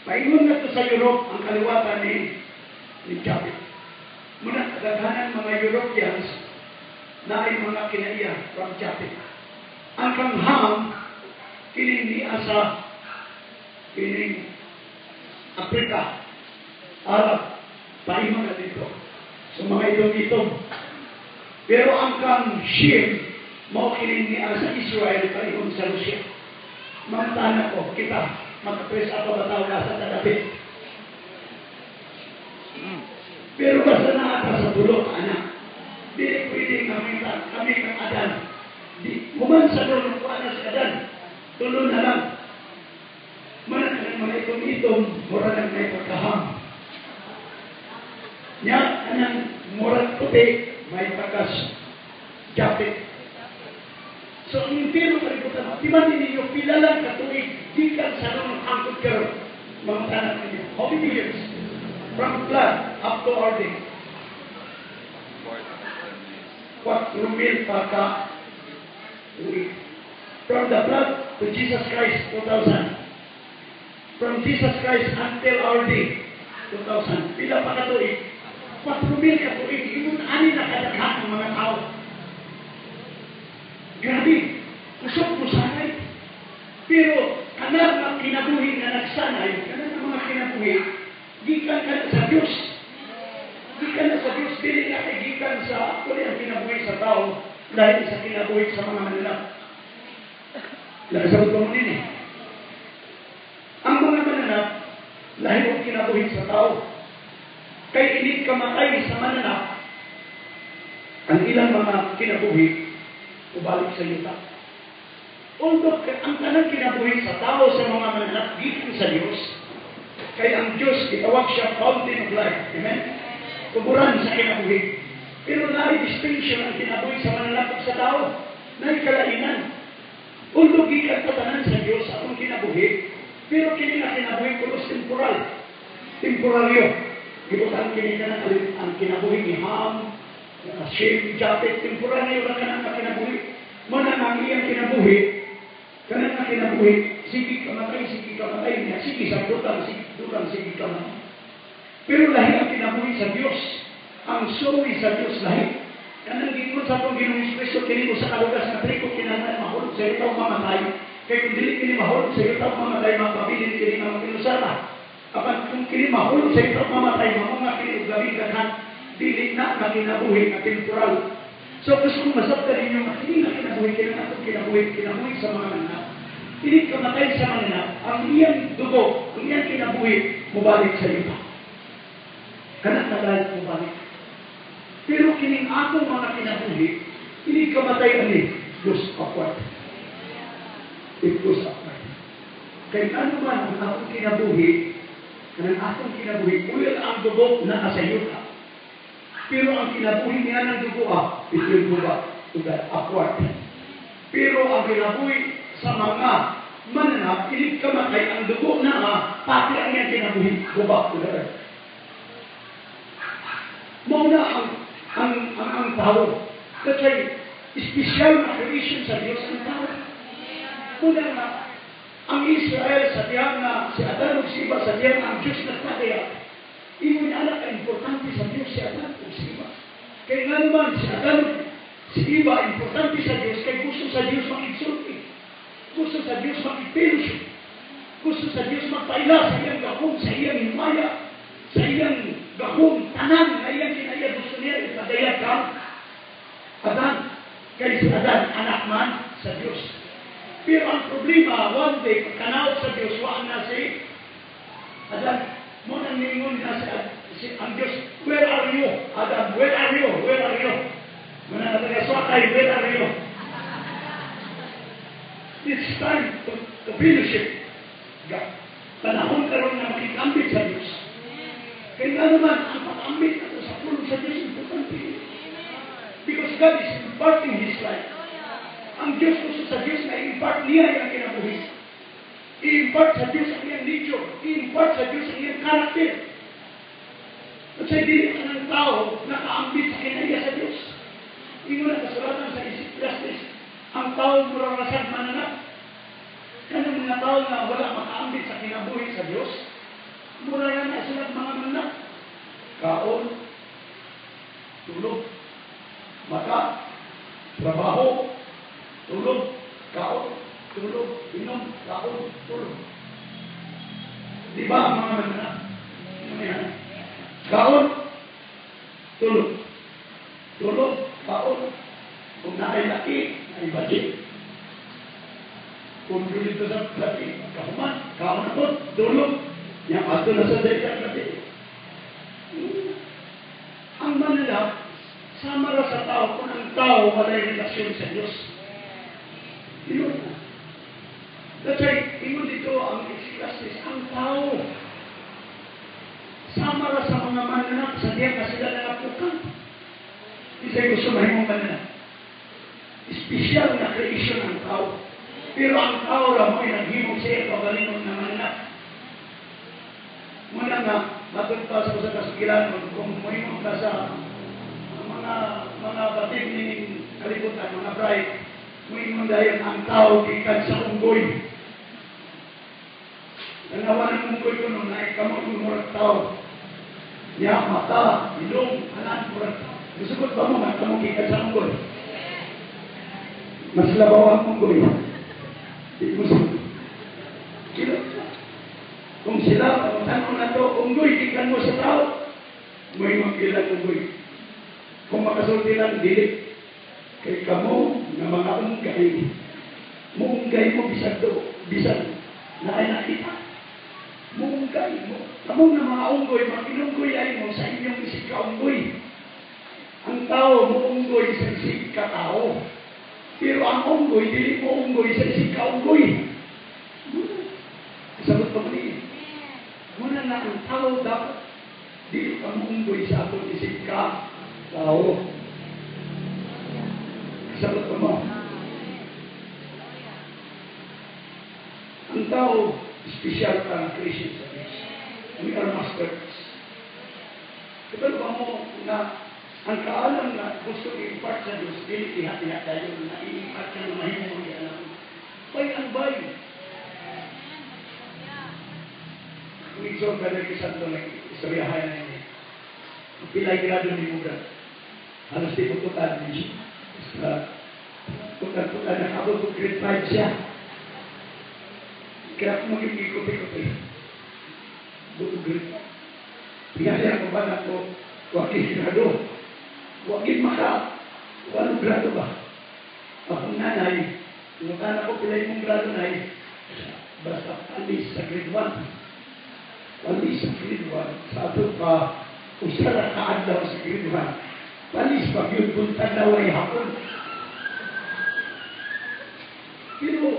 Paingon na to sa Europe ang kaliwatan ni Japheth. Muna kadaghanan mga Europeans na ay mga kinaiya from Japet. Ang kang Ham, kining ni asa, kining Afrika, Arab, paima na dito. So mga itong-itong. Pero ang kang Shem, mao kining ni asa Israel, paimon sa Rusya. Mga tanak ko, kita, magkapres ako bataw na sa tadapit. Pero basta naata sa tulog, anak, di pwede kami kang Adan. Di, kumansa doon ko anak si Adan. Tulo na lang. Mana ka ng mga itong-itong, mura lang may pagkaham. Nya, anang mura puti, may pagkas Japet. So, ang impero kalibutan, di ba ninyo, pila lang katuig, di ka sa nung angkot ka, mga tanak ninyo. How many years? From blood up to our day. 4,000 pagka tuig. From the blood to Jesus Christ, 2,000. From Jesus Christ until our day, 2,000. Pila pa katuig? 4,000 katuig. Yung ani na kadaghan ng mga tao. Grabe. Kusok mo sanay. Pero, kanan ang kinabuhi na nagsanay, kanan ang mga kinabuhi, gikan ka na sa Diyos. Gikan na sa Diyos, dili na kay gikan sa kuli ang kinabuhi sa tao dahil sa kinabuhi sa mga mananap. Lagasabot mo din eh. Ang mga mananap, dahil ang kinabuhi sa tao, kay init kamatay sa mananap, ang ilang mga kinabuhi, ubalik sa yuta. Although ang kanang kinabuhi sa tao sa mga mananap, gikan sa Diyos, kaya ang Diyos, itawag siya fountain of life. Amen? Kuburan sa kinabuhi. Pero naay distinction ang kinabuhi sa mananap sa tao. Naay kalainan. Although gikan patanan sa Diyos akong kinabuhi, pero kini na kinabuhi kulos temporal. Temporaryo. Gibutan kini ka na ang kinabuhi ni Ham, Shem, Japet, temporaryo na ka na kinabuhi. Mananang iyang kinabuhi, kanang na kinabuhi, sige kamatay niya, sige sa dutang, sige kamatay. Pero lahi ang kinabuhi sa Diyos, ang suwi sa Diyos lahi. Kanang gikon sa itong Ginoong Kristo, kini mo sa kalugas na triko, kinanay mahulog sa iyo taong mamatay. Kaya kung dili kini mahulog sa iyo taong mamatay, mapabilin kini mga kinusara. Apan kung kini mahulog sa iyo taong mamatay, mga kini gawin kahan, dili na kinabuhi na temporal. So gusto kong masabta rin yung hindi na kinabuhi sa mga mananap. Hindi kamatay sa mananap, ang iyang dugo, ang iyang kinabuhi, mubalik sa iyo. Kanak na dahil mubalik. Pero kining atong mga kinabuhi, hindi kamatay ani, goes upward. It goes upward. Kaya ano man ang atong kinabuhi, kanang atong kinabuhi, ulit ang dugo na sa iyo ka. Pero ang kinabuhi niya ng dugo, it will go back to that upward. Pero ang kinabuhi sa mga mananap, ilig kamatay ang dugo na pati ang iyang kinabuhi, go back to the earth. Mauna ang tao. That's why, special na creation sa Diyos ang tao. Muna na, ang Israel sa diyang na si Adan o si Iba sa diyang ang Diyos nagpataya. Iyon anak ang importante sa Diyos si Adan o si Iba. Kaya nga naman si Adan si Iba importante sa Diyos kaya gusto sa Diyos makigsulti. Gusto sa Diyos makipilsyo. Gusto sa Diyos magpaila sa iyang gahong, sa iyang himaya, sa iyang gahong, tanan na iyang kinaya gusto niya ipadayag ka. Adan, kaya si Adan anak man sa Diyos. Pero ang problema, one day, pagkanaot sa Diyos, waan na si Adan. Muna ningon na ang Diyos, where are you? Adam, where are you? Where are you? Muna natagaswatay, where are you? It's time to fellowship. Panahon karon na makikambit sa Diyos. Kaya nga naman, ang pag-ambit nato sa pulong sa Diyos, importante. Because God is imparting His life. Ang Diyos gusto sa Diyos na i-impart niya yung kinabuhi. I-impart sa Diyos ang iyang nature. I-impart sa Diyos ang iyang karakter. At sa dili ka ng tao nakaambit sa kinaya sa Diyos. Ingon na kasulatan sa Ecclesiastes, ang tao murang rasad mananap. Kanang mga tao na wala makaambit sa kinabuhi sa Diyos, mura na sila mga mananap. Kaon, tulog. Mata, trabaho, tulog, kaon, tulog, inom, kaon, tulog. Di ba ang mga mananap? Ano yan? Kaon, tulog. Tulog, kaon. Kung nailaki, naibalik. Kung dito sa laki, kahuman, kaon ako, tulog. Yang ato na sa dahilan laki. Ang mananap, sama ra sa tao kung ang tao walay relasyon sa Diyos. Yun na. That's why, ingon dito ang Ecclesiastes, ang tao, sama ra sa mga mananap sa diyan na sila nalapukan. Isa'y gusto mahimong mananap. Espesyal na creation ng tao. Pero ang tao ra mo'y naghimong siya pagalingon na mananap. Muna nga, matugpa sa usa kasigilan kung mahimong ka sa mga batid ni kalibutan, mga bright, mahimong dahil ang tao gikan sa unggoy. Tanawan ng unggoy ko nun, naikamot ng murag tao. Niya, mata, ilong, anan, murag tao. Gusto ba mo nga, kamong gikan sa unggoy? Mas labaw ang unggoy. Di mo sabi. Kung sila, tanong na to, unggoy, gikan mo sa tao, may magkilang unggoy. Kung makasulti lang, dilit. Kay kamo, na mga unggay, muunggay mo bisag do, bisag na ay nakita. Muunggay mo. Kamong na mga unggoy, mag-inunggoy ay mo sa inyong isig ka-unggoy. Ang tao, muunggoy sa isig ka-tao. Pero ang unggoy, dili mo unggoy sa isig ka-unggoy. Sagot pa muli. Muna na ang tao dapat, dili ka muunggoy sa atong isig ka-tao. Sagot pa mo. Ang tao, special ka ng creation sa Diyos. We are masters. Kapag ba mo na ang kaalam na gusto i-impart sa Diyos, dili ihati-hati tayo na i-impart ka na mahimong ang alam. Bay ang bay. Kung isang ka na ikisanto na istoryahay na yun. Pilay grado ni Muda. Halos di pututan niya. Putan-putan na abot ko grade 5 siya. Kaya kung maging ikot-ikot buto grade 5. Pinasya ko ba na ko wakil grado? Wakil maka, walong grado ba? Akong nanay, nukana ko pilay mong grado na basta alis sa grade 1. Alis sa grade 1. Sa ato pa, usara kaadlaw sa grade 1. Palis pag yun puntang naway hapon. Pero,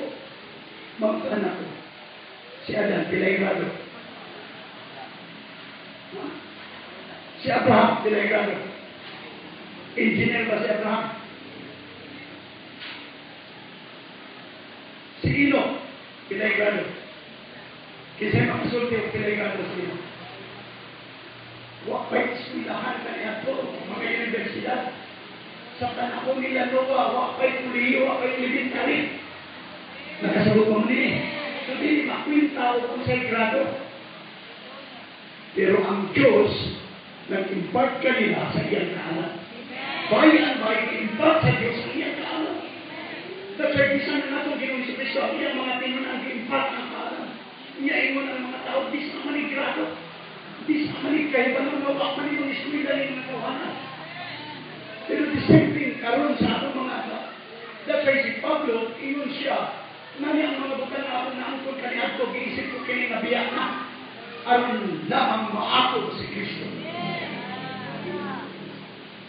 mga anak ko, si Adan, pilay grado. Si Abraham, pilay grado. Engineer ba si Abraham? Si Ino, pilay grado. Kisa'y makasulti o pilay grado si Ino. Wakay eskwelahan ka niya to, mga universidad. Sa panahon nila Noah, wakay kuliyo, wakay elementary. Nakasagot mo ni. So, di makwinta o kung sa'y grado. Pero ang Diyos, nag-impart kanila sa iyang kaalam. Bayan, impart sa Diyos sa iyang kaalam. That's why, bisan na nato, Ginoong Jesucristo, ang iyang mga tinunang impart ng kaalam. Iyain mo ng mga tao, di sa mga grado. Di sa manig kayo ba nang mawak man yung eskwela yung mga kawanan. Pero the same thing, karoon sa atong mga anak. That's why si Pablo, ingon siya, nani ang mga butang na ako na angkol kaniadto, giisip ko kini nga biyak na, aron lamang maako si Kristo.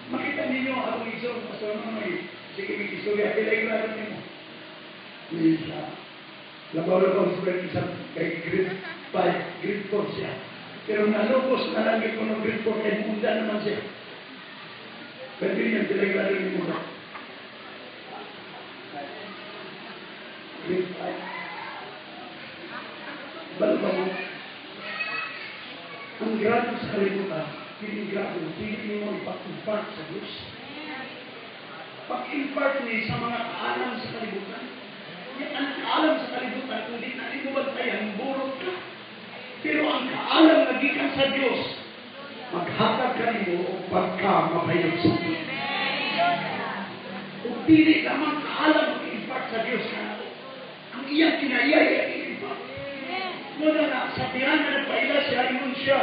Makita ninyo ang isang pastor Nonoy, sige may istorya, pilay grado ninyo. Labaw-labaw sa isang kay grade 5, grade 4 siya. Pero nalukos na lagi ko ng grade 4 kay munda naman siya. Pwede rin yung telegrado ni Munda. Grade 5. Balo ba mo? Ang grado sa kalimutan, piling grado, piling mo ipag-impart sa Diyos. Pag-impart niya sa mga kaalam sa kalibutan. Yung ang kaalam sa kalibutan, kung di na rin mo bantayan, burot ka. Pero ang kaalam na gikan sa Diyos, maghatag ka rin mo pagka mapayot sa Diyos. Kung dili naman kaalam mag-impart sa Diyos na ang iyang kinayaya i-impart. Muna na, sabihan na nagpaila siya, ingon siya,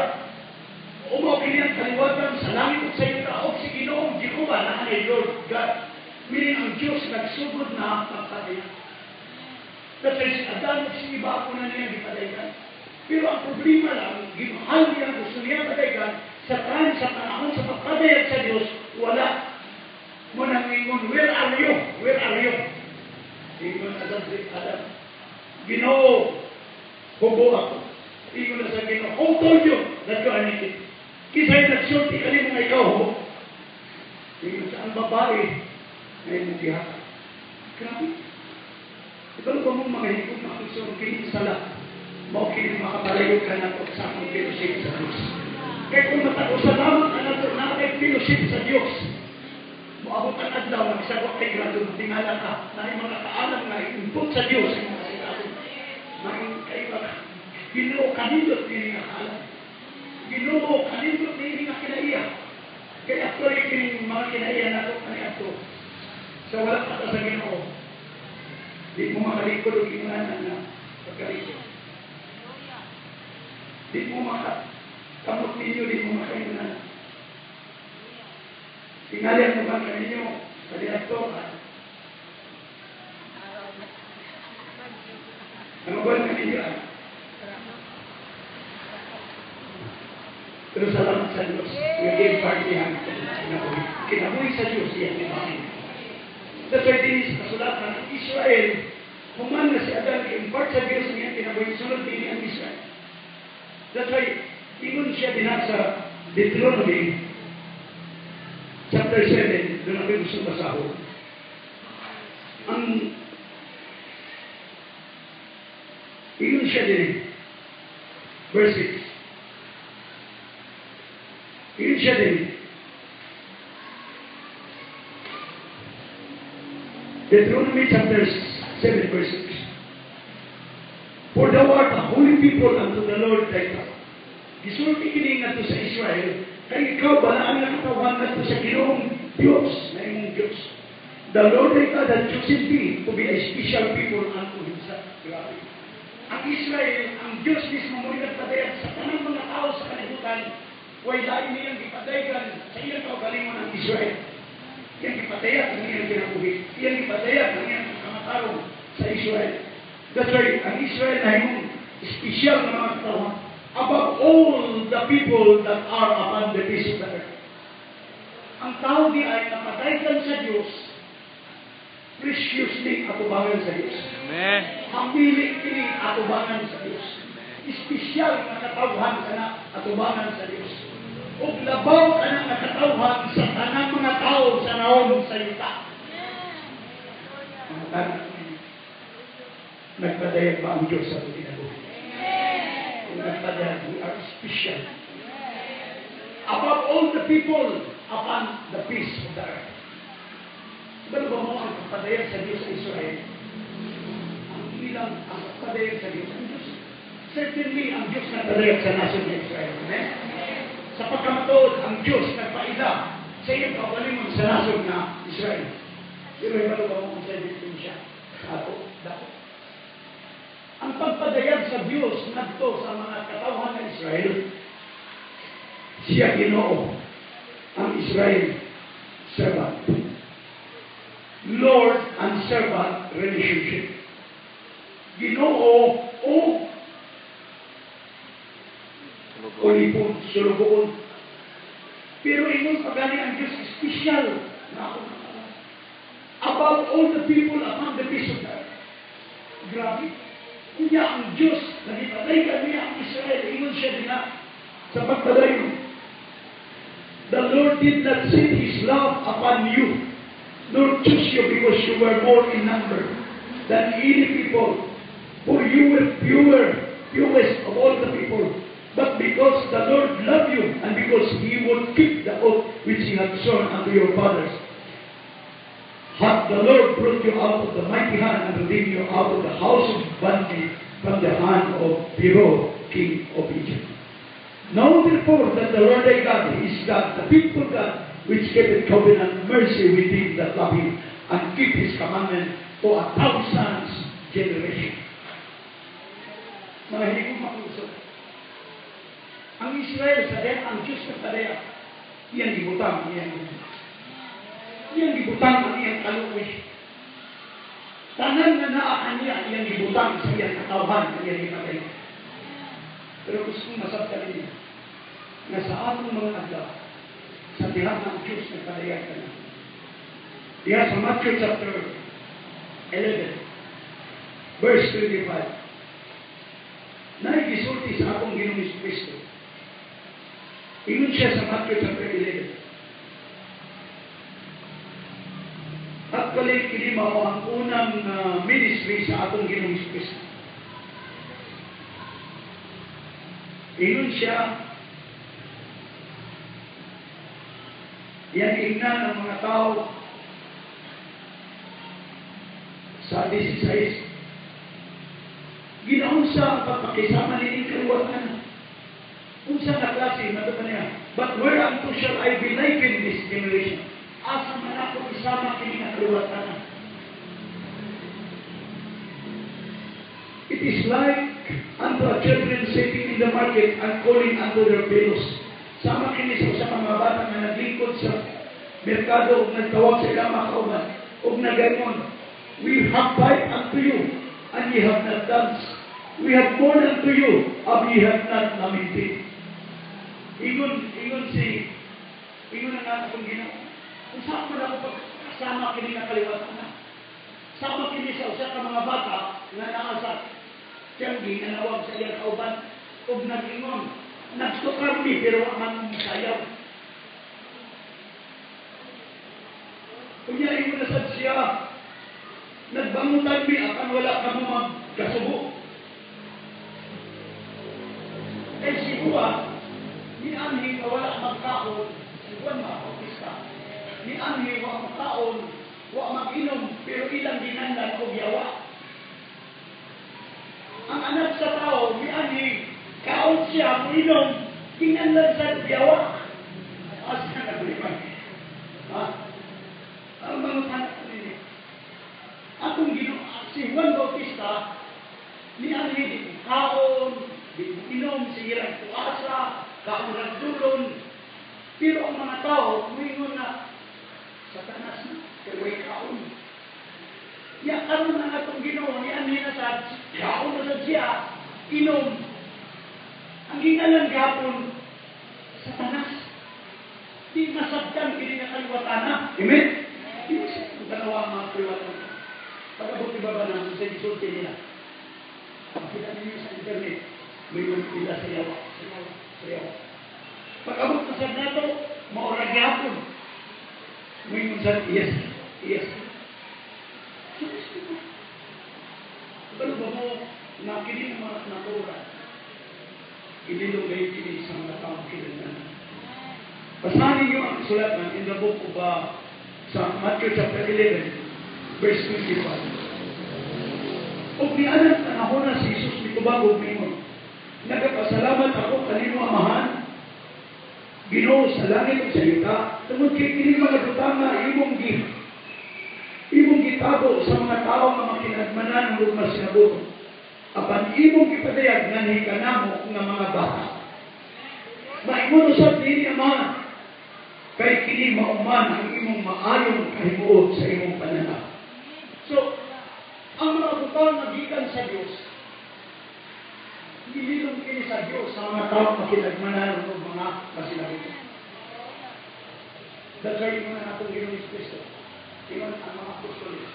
umaw kiniyang kaliwatan sa langit at sa iyong taok, si Ginoong Jehovah na kanay Lord God. Meaning ang Diyos nagsugod na pagkadaya. Kasi si Adan at si iba ako na niya gipadayan. Pero ang problema lang, gimahal niya, gusto niya padayan, sa panahon sa pagkadayag sa Diyos, wala. Muna ngingon, where are you? Where are you? Ingon Adam, Ginoo, hubo ako. Ingon na sa Ginoo, who told you that you are naked? Kisa'y nagsulti ka rin mga ikaw, hubo. Ingon sa ang babae, ngayon diha. Grabe. Ito ba mong mga higod na kusong kinig sala? Mau kinig makapalayo ka na ito sa akong pinusin sa Diyos. Kaya kung matag-usalamat ka na ito na aking pinusin sa Diyos, moabot ang adlaw, nagsagot kay grado, tingala ka, na yung mga kaalam na iimpot sa Diyos, yung mga sigado. Naging kayo ka, Ginoo kanindot din nga kaalam. Ginoo kanindot din nga kinaiya. Kaya ito yung mga kinaiya na ito, kaya ito. So wala ka sa Ginoo. Di mo makalikod o kinganan na pagkalikod. Di mo kamot ninyo, di mo makainganan. Tingalian mo ba kaninyo, kaliato ka. Ano ba kaninyo? Pero salamat sa Diyos. Naging party ang kinabuhi sa Diyos. Yan yung bakit. That's why din sa kasulatan ng Israel, human na si Adan, impart sa Diyos niya, kinabuhi, sunod din ang Israel. That's why, ingon siya din sa Deuteronomy, chapter 7, doon natin gusto basaho. Ingon siya din, verse 6. Ingon siya din, Deuteronomy chapter 7, verse 6. For thou art a holy people unto the Lord thy God. Gisulti kini ngadto sa Israel, kay ikaw balaan nga katawan ngadto sa Ginoong Diyos, na imong Diyos. The Lord thy God hath chosen thee to be a special people unto himself. Grabe. Ang Israel, ang Diyos mismo mo nagpadayag sa tanang mga tao sa kalibutan, way lain niyang gipadayagan sa iyang kaugalingon ng Israel. Iyang gipadayagan ng iyang kinabuhi. Iyang gipadayagan ng iyang kamatarong sa Israel. That's why, ang Israel na yung special na mga tao above all the people that are upon the face of the earth. Ang tao di ay napadayagan sa Diyos, preciously atubangan sa Diyos. Amen. Hamili kini atubangan sa Diyos. Espesyal na katawhan ka na atubangan sa Diyos. O labaw ka na katawhan sa tanang mga tao sa naon sa yuta. Ang tanang, nagpadayag ba ang Diyos sa pagkinabuhi? Kung nagpadayag, we are special. Above all the people upon the face of the earth. Ba't ba mo ang kapadayag sa Diyos sa Israel? Ang ilang ang kapadayag sa Diyos ang Diyos. Certainly, ang Diyos nagpadayag sa nasyon ng Israel. Amen? Sa pagkamatood, ang Diyos nagpaila sa iyong kapalimon sa nasyon na Israel. Pero yung ba mo kung sa Diyos siya? Ako, dapat. Ang pagpadayag sa Diyos nagto sa mga katawhan ng Israel, siya Ginoo, ang Israel servant. Lord and servant relationship. Ginoo o ulipon, sulubuon. Pero ingon pagani ang Diyos special na ako. Above all the people upon the face of the earth. Grabe. Kaya ang Diyos, nagipatay niya ang Israel, ingon siya din sa pagpadayon. The Lord did not set His love upon you, nor choose you because you were more in number than any people. For you were fewest of all the people. But because the Lord loved you, and because He would keep the oath which He had sworn unto your fathers, hath the Lord brought you out of the mighty hand and redeemed you out of the house of bondage from the hand of Pharaoh, king of Egypt. Know therefore that the Lord thy God is God, the faithful God, which keepeth covenant mercy with them that love him, and keep his commandment to 1,000 generations. Mga hindi ko makusap. Ang Israel sa daya, ang Diyos na kadaya, iyan gibutang, iyan gibutang ang iyang kaluwi. Tanan na naakan niya, iyan gibutang sa iyang katawhan, iyan gipatay. Pero gusto kong masabta niya, na sa atong mga adlaw, sa diha ng Diyos na kadaya ka na. Diha sa Matthew chapter 11, verse 25, naigisulti sa akong Ginoong Kristo. Ingon siya sa Matthew chapter 11. Actually, kini mao ang unang ministry sa akong Ginoong Kristo. Ingon siya, yan ingnan ng mga tao sa 16. Ginaunsa ang pagpakisama ni kaluwatan. Unsa na klase, matupan niya. But whereunto shall I be likened this generation? Asa man ako isama kini nga kaluwatan. It is like unto a children sitting in the market and calling unto their fellows. Sama kini sa usa ka mga bata nga naglingkod sa merkado ug nagtawag sa ilang mga kauban ug nagaingon, we have died unto you, and ye have not danced. We have born unto you, and ye have not lamented. Ingon ang atong Ginoo. Kung saan mo na ako pagkasama kini nga kaliwatan na. Sama kini sa usa ka mga bata nga naasat. Tiyanggi nga nawag sa iyang kauban ug nag-ingon, nagtukar mi pero amang sayaw. Kunya ingon na sad siya, nagbangutan mi akan wala ka mo magkasubo. Eh sigura, ni Anhi na wala magkaon, sigura makapista. Ni Anhi wa magkaon, wa mag-inom, pero ilang ginandan o yawa. Ang anak sa tao, ni Anhi, kaon siya, inom, ginandan sa yawa. Asa na nabulipan. Ha? Ang mga anak nila. Akong Ginoo, si Juan Bautista, ni Anhi, kaon, inom, sirang tuasa, kaon nagdulon. Pero ang mga tao, mingon na, Satanas na, kaway kaon. Ya, karon na atong Ginoo, ni Anhi na sa, kaon na sa siya, inom. Ang gingalan gapon, Satanas. Di masabdan, hindi na kaliwatan na. Amen? Di masabdan, kung tanawa mga kaliwatan. Pagkabot iba na, sa isulti nila. Makita ninyo sa internet, may pila sa yawa. Pag-abot na sa nato, maurag yapon. May munsan, yes. Pero ba mo, nakinig mga natura, inilugay kini sa mga taong kinanan. Basahin niyo ang sulatan in the book of sa Matthew chapter 11, verse 25. O nianan panahon na si Jesus ni Tubago mingon, nagapasalamat ako kanino Amahan, Ginoo sa langit ug sa yuta, tungod kay kini mga butang nga imong gitago sa mga tao nga makinagmanan ug masinabuton. Apan imong gipadayag nganhi kanamo nga mga bata. Maingon usab dinhi Ama, kay kini mauman ang imong maayong kahimuot sa imong pananaw. So, ang mga butang nga gikan sa Dios, gililong kini sa Diyos sa mga tao makinagmanan o mga masinabutan. That's why yung mga natong Ginoong Kristo, yung ang mga apostoles,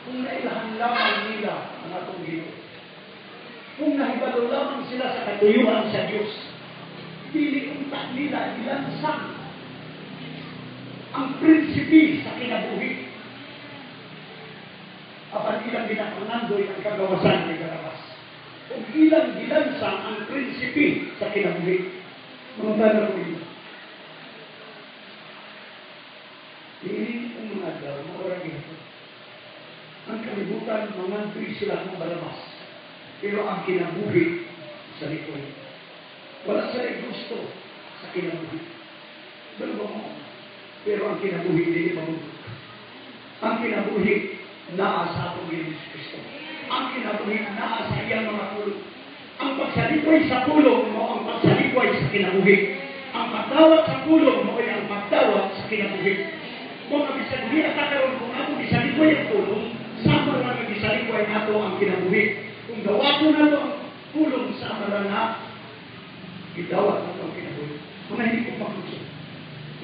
kung nailahan lamang nila ang atong Ginoo, kung nahibalo lamang sila sa katuyuan sa Diyos, pili unta nila ilansang ang prinsipi sa kinabuhi. Apan ilang ginapangandoy ang kagawasan ni Karabas. Kung ilang gilansang ang prinsipi sa kinabuhi. Mga tanong ko yun. Hindi ang mga daw, maurang ito. Ang kalibutan, mangandoy sila ng Barabas. Pero ang kinabuhi sa likod. Wala sila gusto sa kinabuhi. Ano ba mo? Pero ang kinabuhi, hindi mabubog. Ang kinabuhi, naa sa atong Diyos Kristo. Ang kinabuhi, naa sa iyang mga pulong. Ang pagsalikway sa pulong mo, ang pagsalikway sa kinabuhi. Ang pagdawat sa pulong mo ay ang pagdawat sa kinabuhi. Kung nabisag niya kakaroon kung ako bisalikway ang pulong, sama lang ang bisalikway nato ang kinabuhi. Kung dawato na ito ang pulong, sama lang na idawat nato ang kinabuhi. Kung hindi ko makusok.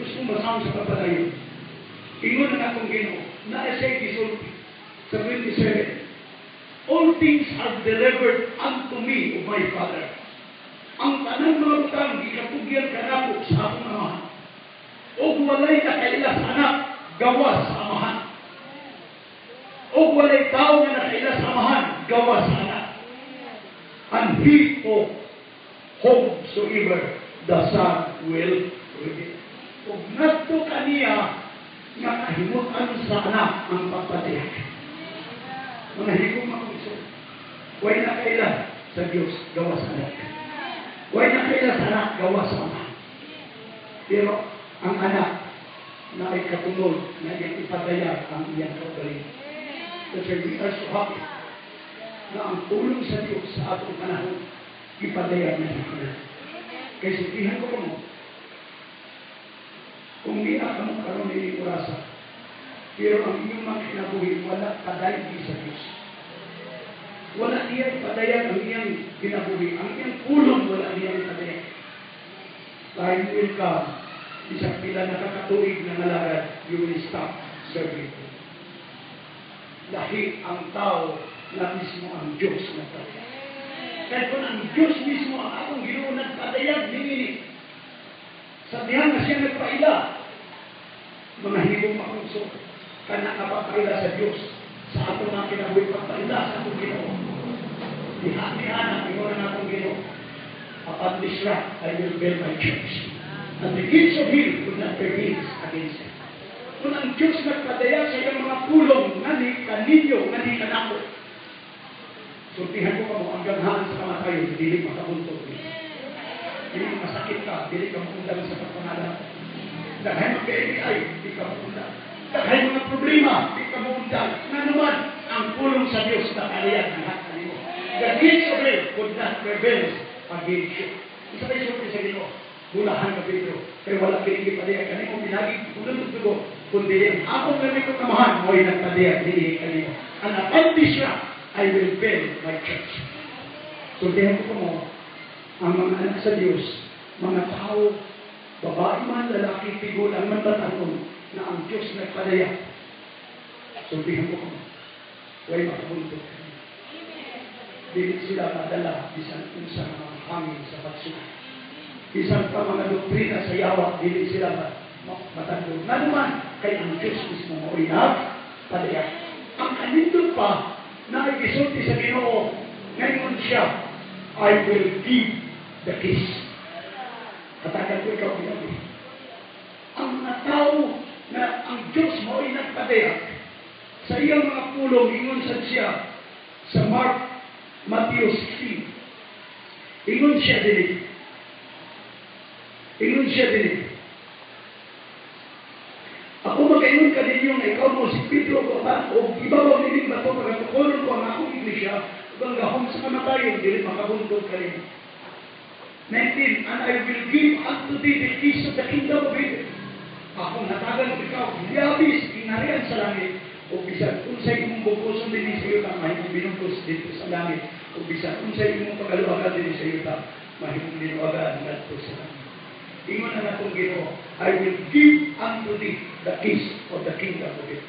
Gusto kong basang sa kapalayo. Ingon na akong Ginoo, na-essay gisulti sa 27. All things are delivered unto me, O my Father. Ang tanang mga utang, ikatugyan ka na po sa akong amahan. O walay nakailas anak, gawa sa amahan. O walay tao na nakailas amahan, gawa sa anak. And he of whomsoever the Son will redeem. Kung nato kaniya, nga kahimutan sa anak ang pagpatiyak. Mga higong makuso, huwag na kailan sa Diyos gawa sa anak. Huwag na kailan sa anak gawa sa ama. Pero ang anak na ay katunod na iyang ipadayag ang iyang kaugaling. Kasi we are so happy na ang tulong sa Diyos sa atong panahon ipadayag na iyang anak. Kaya sutihan ko mo, kung di na kamo karoon ng orasa, pero ang iyong mga kinabuhi, wala kadayag sa Diyos. Wala niya ipadayag ang iyang kinabuhi. Ang iyang pulong, wala niya ipadayag. Time will come, isang pila nakakatuig na nalagad, you will stop serving. Dahil ang tao na mismo ang Diyos na padayag. Kaya kung ang Diyos mismo ang akong Ginoo nagpadayag, ningini, sabihan na siya nagpaila, mga hibong makunso, kana kapapaila sa Diyos, sa ato na kinabuhi papaila sa atong Ginoo. Dihan-dihan, ikaw na atong Ginoo. Upon this rock, I will build my church. And the gates of hell will not prevail against it. Kung ang Diyos nagpadaya sa iyong mga pulong, ngani kaninyo, ngani kanako. Sultihan ko mo, ang ganghaan sa kamatayon, hindi makabuntog. Hindi masakit ka, hindi ka makundang sa pagpangalan. Dahil mag-ABI, hindi ka makundang. Dahil mga problema, hindi ka makundang. Nga naman, ang pulong sa Diyos na kaliyan lahat kanino. The gates of hell could not prevail against you. Isa tayo sulti sa Ginoo. Bulahan ka, Pedro. Pero wala pinigil padayag kanino, pinagig, kung ko, kundi ang akong namin ko kamahan, mo'y nagpadayag, hindi kanino. And upon this rock, I will build my church. Sultihan ko mo, ang mga anak sa Diyos, mga tao, babae man, lalaki, tigol, ang mantatanong na ang Diyos nagpadaya. Sultihan ko mo, huwag makabuntog. Dili sila madala, bisan unsa mga hangin sa pagsuka. Bisan pa mga doktrina sa yawa, dili sila matandog. Nga naman, kay ang Diyos mismo mo ay nagpadaya. Ang kanindot pa, na igisulti sa Ginoo, ngayon siya, I will give the keys. Katagal ko ikaw ginabi. Ang mga tao na ang Diyos mo ay nagpadayag sa iyang mga pulong, ingon sa siya sa Matthew 16. Ingon siya din. Ingon siya din. Ako mag-ingon ka din yung ikaw mo si Pedro ko ba? O ibabaw niling ba ito pagkatukulong ko ang akong iglesia kung gahong sa kamatayon, hindi makabuntog ka rin. 19, and I will give unto thee the keys of the kingdom of heaven. Akong natagan ikaw, hiyabis, inarian sa langit, o bisan kung sa imong bukuson din sa iyo, mahimong binungkos dito sa langit, o bisan kung sa imong pagaluwagan din sa iyo, mahimong binuwagan dito sa langit. Ingon na natong Ginoo, I will give unto thee the keys of the kingdom of heaven.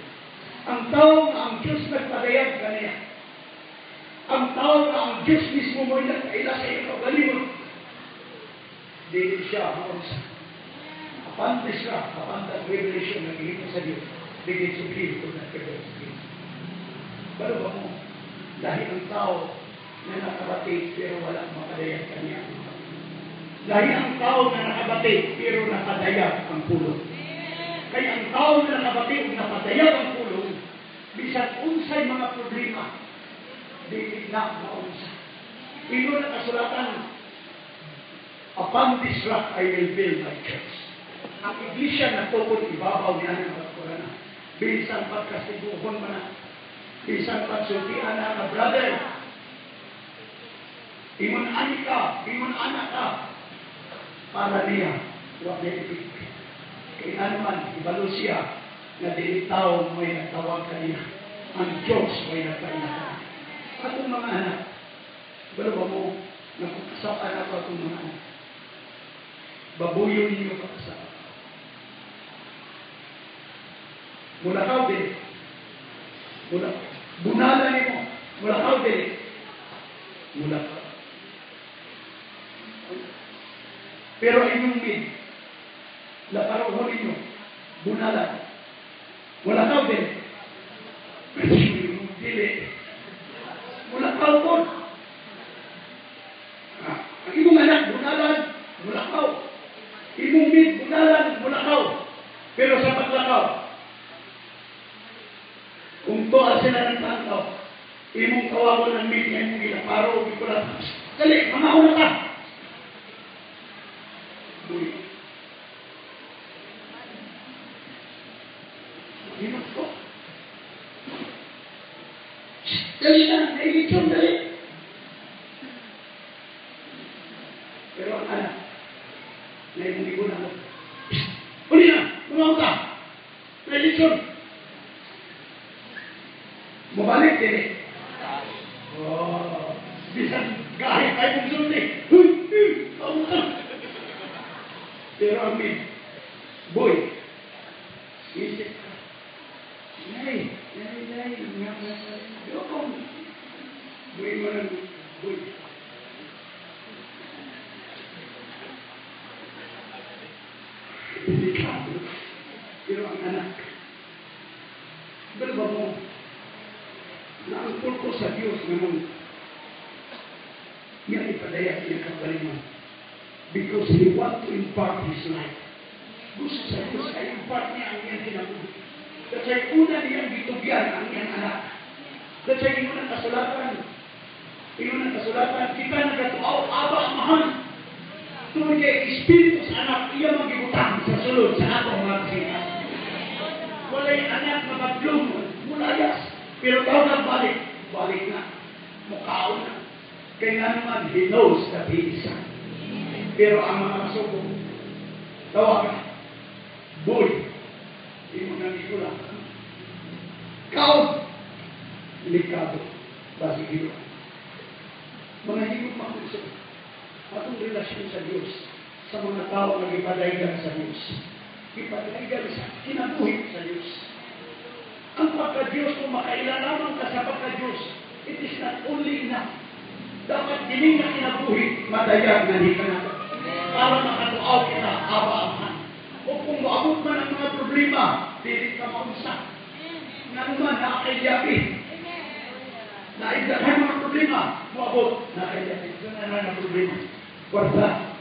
Ang tao na ang Diyos nagpadayag kaniya, ang tao na ang Diyos mismo mo'y nagkaila sa iyo kagalimot, dili siya maunsa. Upon this rock, upon that revelation na gihimo sa Diyos, bigay sublim kung nagkagawa sa Diyos. Pero ba mo, dahil ang tao na nakabatid pero wala makadayag kaniya. Dahil ang tao na nakabatid pero nakadayag ang pulong. Kaya ang tao na nakabatid o napadayag ang pulong, bisan unsay mga problema, dili na maunsa. Ino na kasulatan, Upon this rock I will build my church. Ang iglesia na tukod ibabaw niya ng pagkurana. Bisan pagkastiguhon mo na. Bisan pagsultian na na, brother. Imon ani ka, imon anak ka. Para niya, huwag niya ipig. Kaya naman, ibalo siya na dilitaw mo'y nagtawag kanina. Ang Diyos mo'y nagpainaka. Atong mga anak, balo ba mo, nagkakasapan ako atong mga anak. Babuyo ninyo pagkasapan. Mula ka din. Mula. Bunala niyo. Mula ka din. Mula ka. Pero inyong mid, laparohon ninyo. Bunala. Mula ka din. Dili. Mula ka din. Ang imong anak, bunalan, mula ka. Imong mid, bunalan, mula ka. Pero sa paglakaw, kung to ang sila ng tantaw, imong kawawan ng media, imong ilaparo, ikulat. Dali, mga una ka. Uy. Hinap ko. Dali na, nailitsyon, dali. Pero ang anak, na imong igunan mo. Uli na, mga ka. Nailitsyon. Mabalik din eh. Oh, bisan kahit ay mong sulti. Pero amin, boy, isip ka. Nay, yokong. Boy mo lang, boy. Hindi ka. Pero ang anak, ba mo, na ang pulko sa Diyos naman niya ipadaya niya kapaliman because He want to impart His life. Gusto sa Diyos ay impart niya ang iyang kinabuhi. Kasi una niyang bitugyan ang iyang anak. Kasi inunang kasulatan, kita nagatuaw, aba ang mahal. Tuloy kay Espiritu sa anak, iya magibutang sa sulod sa atong mga kasikas. Walay anak na maglum, mulayas. Pero tao na balik na. Mukhaon na. Kaya nga naman, He knows that He is son. Pero ang mga masubok, tawagan, boy, hindi mo nang ikulang. Kaon, delikado, basi hilo. Mga higit makusok, atong relasyon sa Diyos, sa mga tao na ipadaygan sa Diyos. Ipadaygan sa kinabuhi sa Diyos. Ang pagka-Diyos, kung makailanamang ka sa pagka-Diyos, it is not only enough. Dapat dining na kinabuhi, madayag na di ka na. Para makatuaw kita, aba-aman. O kung maabot man ang mga problema, dili ka maunsa. Nga naman, nakakaiyabi. Naigdahan mga problema, maabot, nakaiyabi. Ito na ang problema. Kwarta.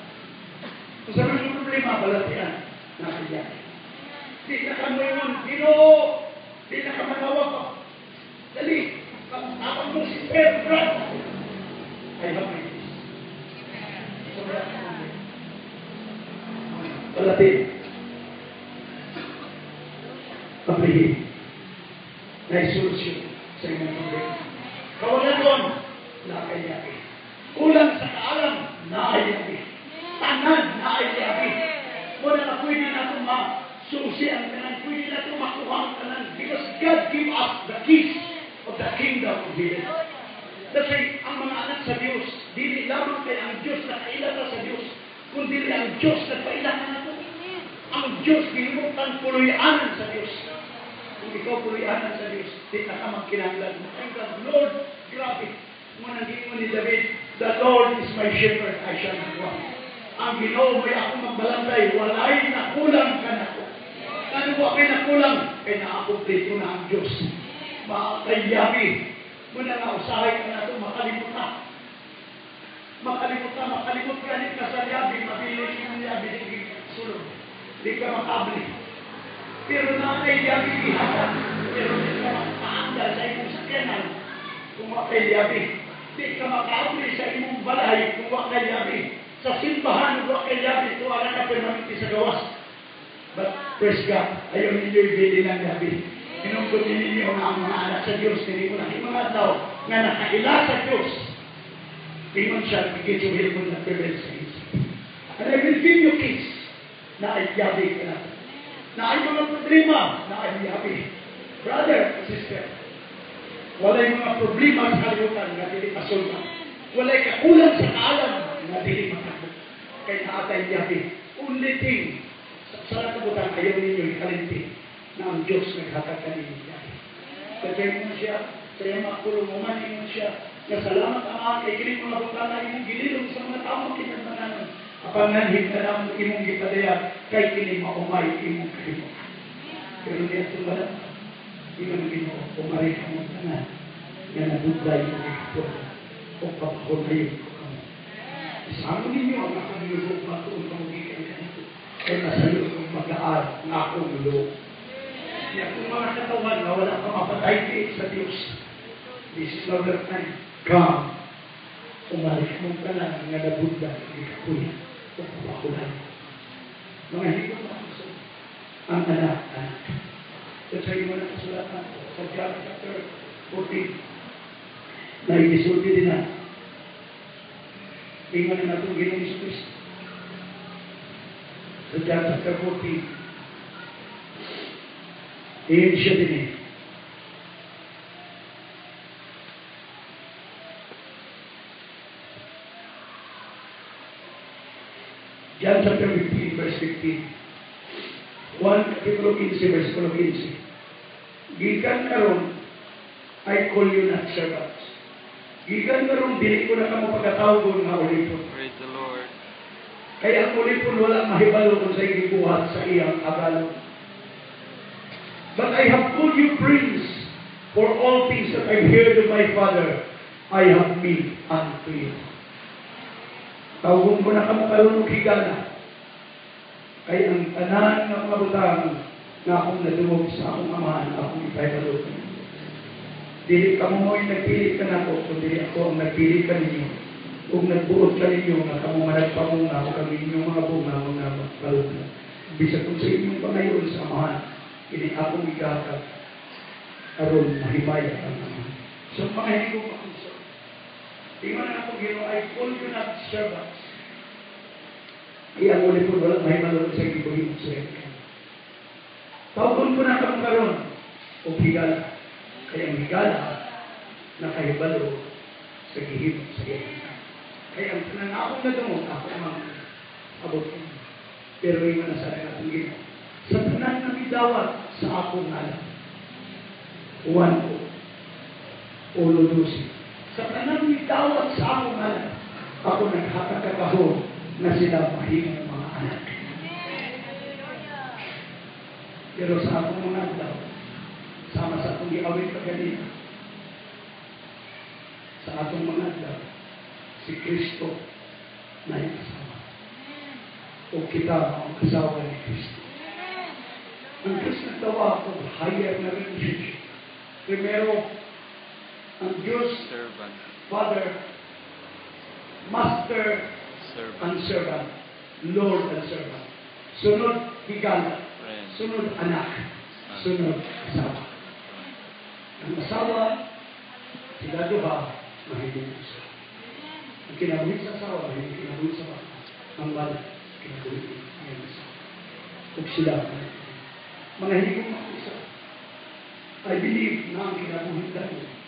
Kung sa mga problema, balatian, nakaiyabi. Di na ka mo yun, di na ka matawag ko. Dali, kapag mo si Pedro, ay hapin. Palatin. Paplihin. Na solusyon sa inyong problema. Kawalan doon, nakaiyabi. Kulang sa kaalam, nakaiyabi. Tanan, nakaiyabi. Wala na pwede na itong susi ang tanan, pwede na itong makuha ang tanan. Because God give us the keys of the kingdom of heaven. Kasi ang mga anak sa Diyos, dili lamang kay ang Diyos na kailata sa Diyos, kundi ang Diyos na kailata na ito. Ang Diyos ginumutan puluyanan sa Diyos. Kung ikaw puluyanan sa Diyos, di na ka magkinanglan. Makinggan, Lord, grabe. Kung nandito mo ni David, the Lord is my shepherd, I shall not want. Ang Ginoo mo'y ako magbalantay, walay na kulang ka na ko. Ano ba kayo na kulang? Kaya na-accomplish ko na ang Diyos. Makakayabi. Muna nga, usahay ka na ito, makalimut ka. Makalimut ka, hindi ka sa liyabi, mabilis yung liyabi, hindi sulod. Hindi ka makabli. Pero nakakayabi, ihatan. Pero hindi ka makaandal sa imong sakyanan kung makakayabi. Hindi ka makabli sa imong balay kung makakayabi. Sa simbahan, huwag kay yabi, ito anak ka permanente sa gawas. But praise God, ayaw ninyo ibili ng yabi. Inungkot ninyo nga ang mga anak sa Diyos, hindi ko na yung mga tao nga nakaila sa Diyos. Ingon siya, bigay mo na privilege sa isip. And I will give you kids na ay yabi ka na. Na ay mga problema na ay yabi. Brother, sister, walay mga problema sa kalimutan na dili masulman. Walay kakulang sa kaalam na dili makabot. Kaya naatay yabi. Only thing, sa kabutan, ayaw ninyo ikalinti na ang Diyos naghatag kanino yabi. Kaya mo siya, sa iyong makulunguman mo siya, na salamat ang kay kining mga butana imong gililong sa mga tao kinabananon. Apanganhid na lang imong gipadayag kay kining maumay imong kalimutan. Pero niya tumala, imong Ginoo umari ka mo tanan nga nabugay mo ito o papakunayin ko kamo. Isama ninyo ang nakagilugog matuon pamugikan kanito. Kaya nasa iyo kong mag-aal na akong loob. Kaya kung mga katawan na wala kang mapatay sa Diyos, this is our time. Come, umalis mong tanan nga nabunda, hindi ka kuya, o papakulay. Mga hindi ko makuso, ang anak. Sa iyo na kasulatan sa John chapter 14, na inisulti din na. Ingon na itong Ginoong Hesus sa John chapter 14. Iyon siya din eh. John chapter 15, verse 15. 1 kapitulo 15, verse 15. Gikan karon, I call you not servants. Gikan karon, dili ko na kamo pagkatawgon nga ulipon. Praise the Lord. Kaya ang ulipon wala mahibalo kung sa igibuhat sa iyang agalon. But I have called you prince, for all things that I've heard of my Father, I have made unto you. Tawgon ko na kamo karon og higala. Kay ang tanan ng mga butang na akong nadungog sa akong amahan, akong ipahibalo. Dili kamo mo'y nagpili ka na ako, kundi ako ang nagpili ka ninyo. Kung nagbuot ka ninyo, nga kamo managpamunga, o kami inyong mga bunga, mga balunga. Bisa kung sa inyong pangayon sa amahan, ini akong ikakap, karon mahimaya ang amahan. So, pangahin ko pa kung so. Tingnan na ako, Ginoo, I call you not servants. Iyang ulit po, walang mahimalo sa ibuhin sa iyo. Tawgon ko na kang karon o higala. Kaya ang higala na kahibalo sa gihimo sa iyo. Kaya ang nanakong na dumog, ako ang abot ko. Pero yung manasala na itong Ginoo. Sa tanan na midawat sa akong alam. Uwan ko. Ulo dusi. Sa tanan midawat sa akong alam. Ako nagkakakahon na sila mahimong mga anak. Pero sa akong mga adlaw, sama sa akong giawit kaganina, sa atong mga adlaw, si Kristo na yung asawa. O kita ang asawa ni Kristo. Ang Diyos nagtawa ako, higher na relationship. Primero, ang Diyos, Servant. Father, Master, Servant. and servant, Lord and servant. Sunod, higala. Friend. Sunod, anak. Sunod, asawa. Ang asawa, sila duha, mahilig isa. Ang kinabuhi sa asawa, hindi kinabuhi sa bata. Ang bala, kinabuhi ang asawa. Kung sila, mga hindi ko makisa. I believe na ang kinabuhi tayo.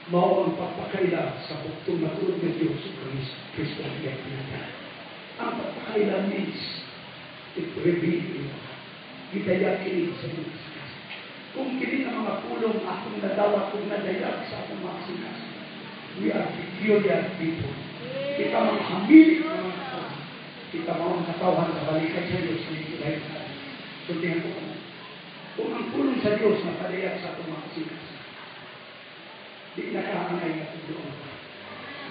Mao ang pagpakaila sa buktong matulog ng Diyos sa Kristo ang iyang pinatay. Ang pagpakaila means it reveal gitayag kini sa Diyos. Kung kini ang mga pulong akong nadawat kung nadayag sa akong mga sinas, we are peculiar people. Kita mga hamili ng mga tao. Kita mga katawan na balikan sa Diyos na ikilayin sa atin. Kuntihan ko kamo. Kung ang pulong sa Diyos na padayag sa akong mga sinas, di nakaangay na ito doon.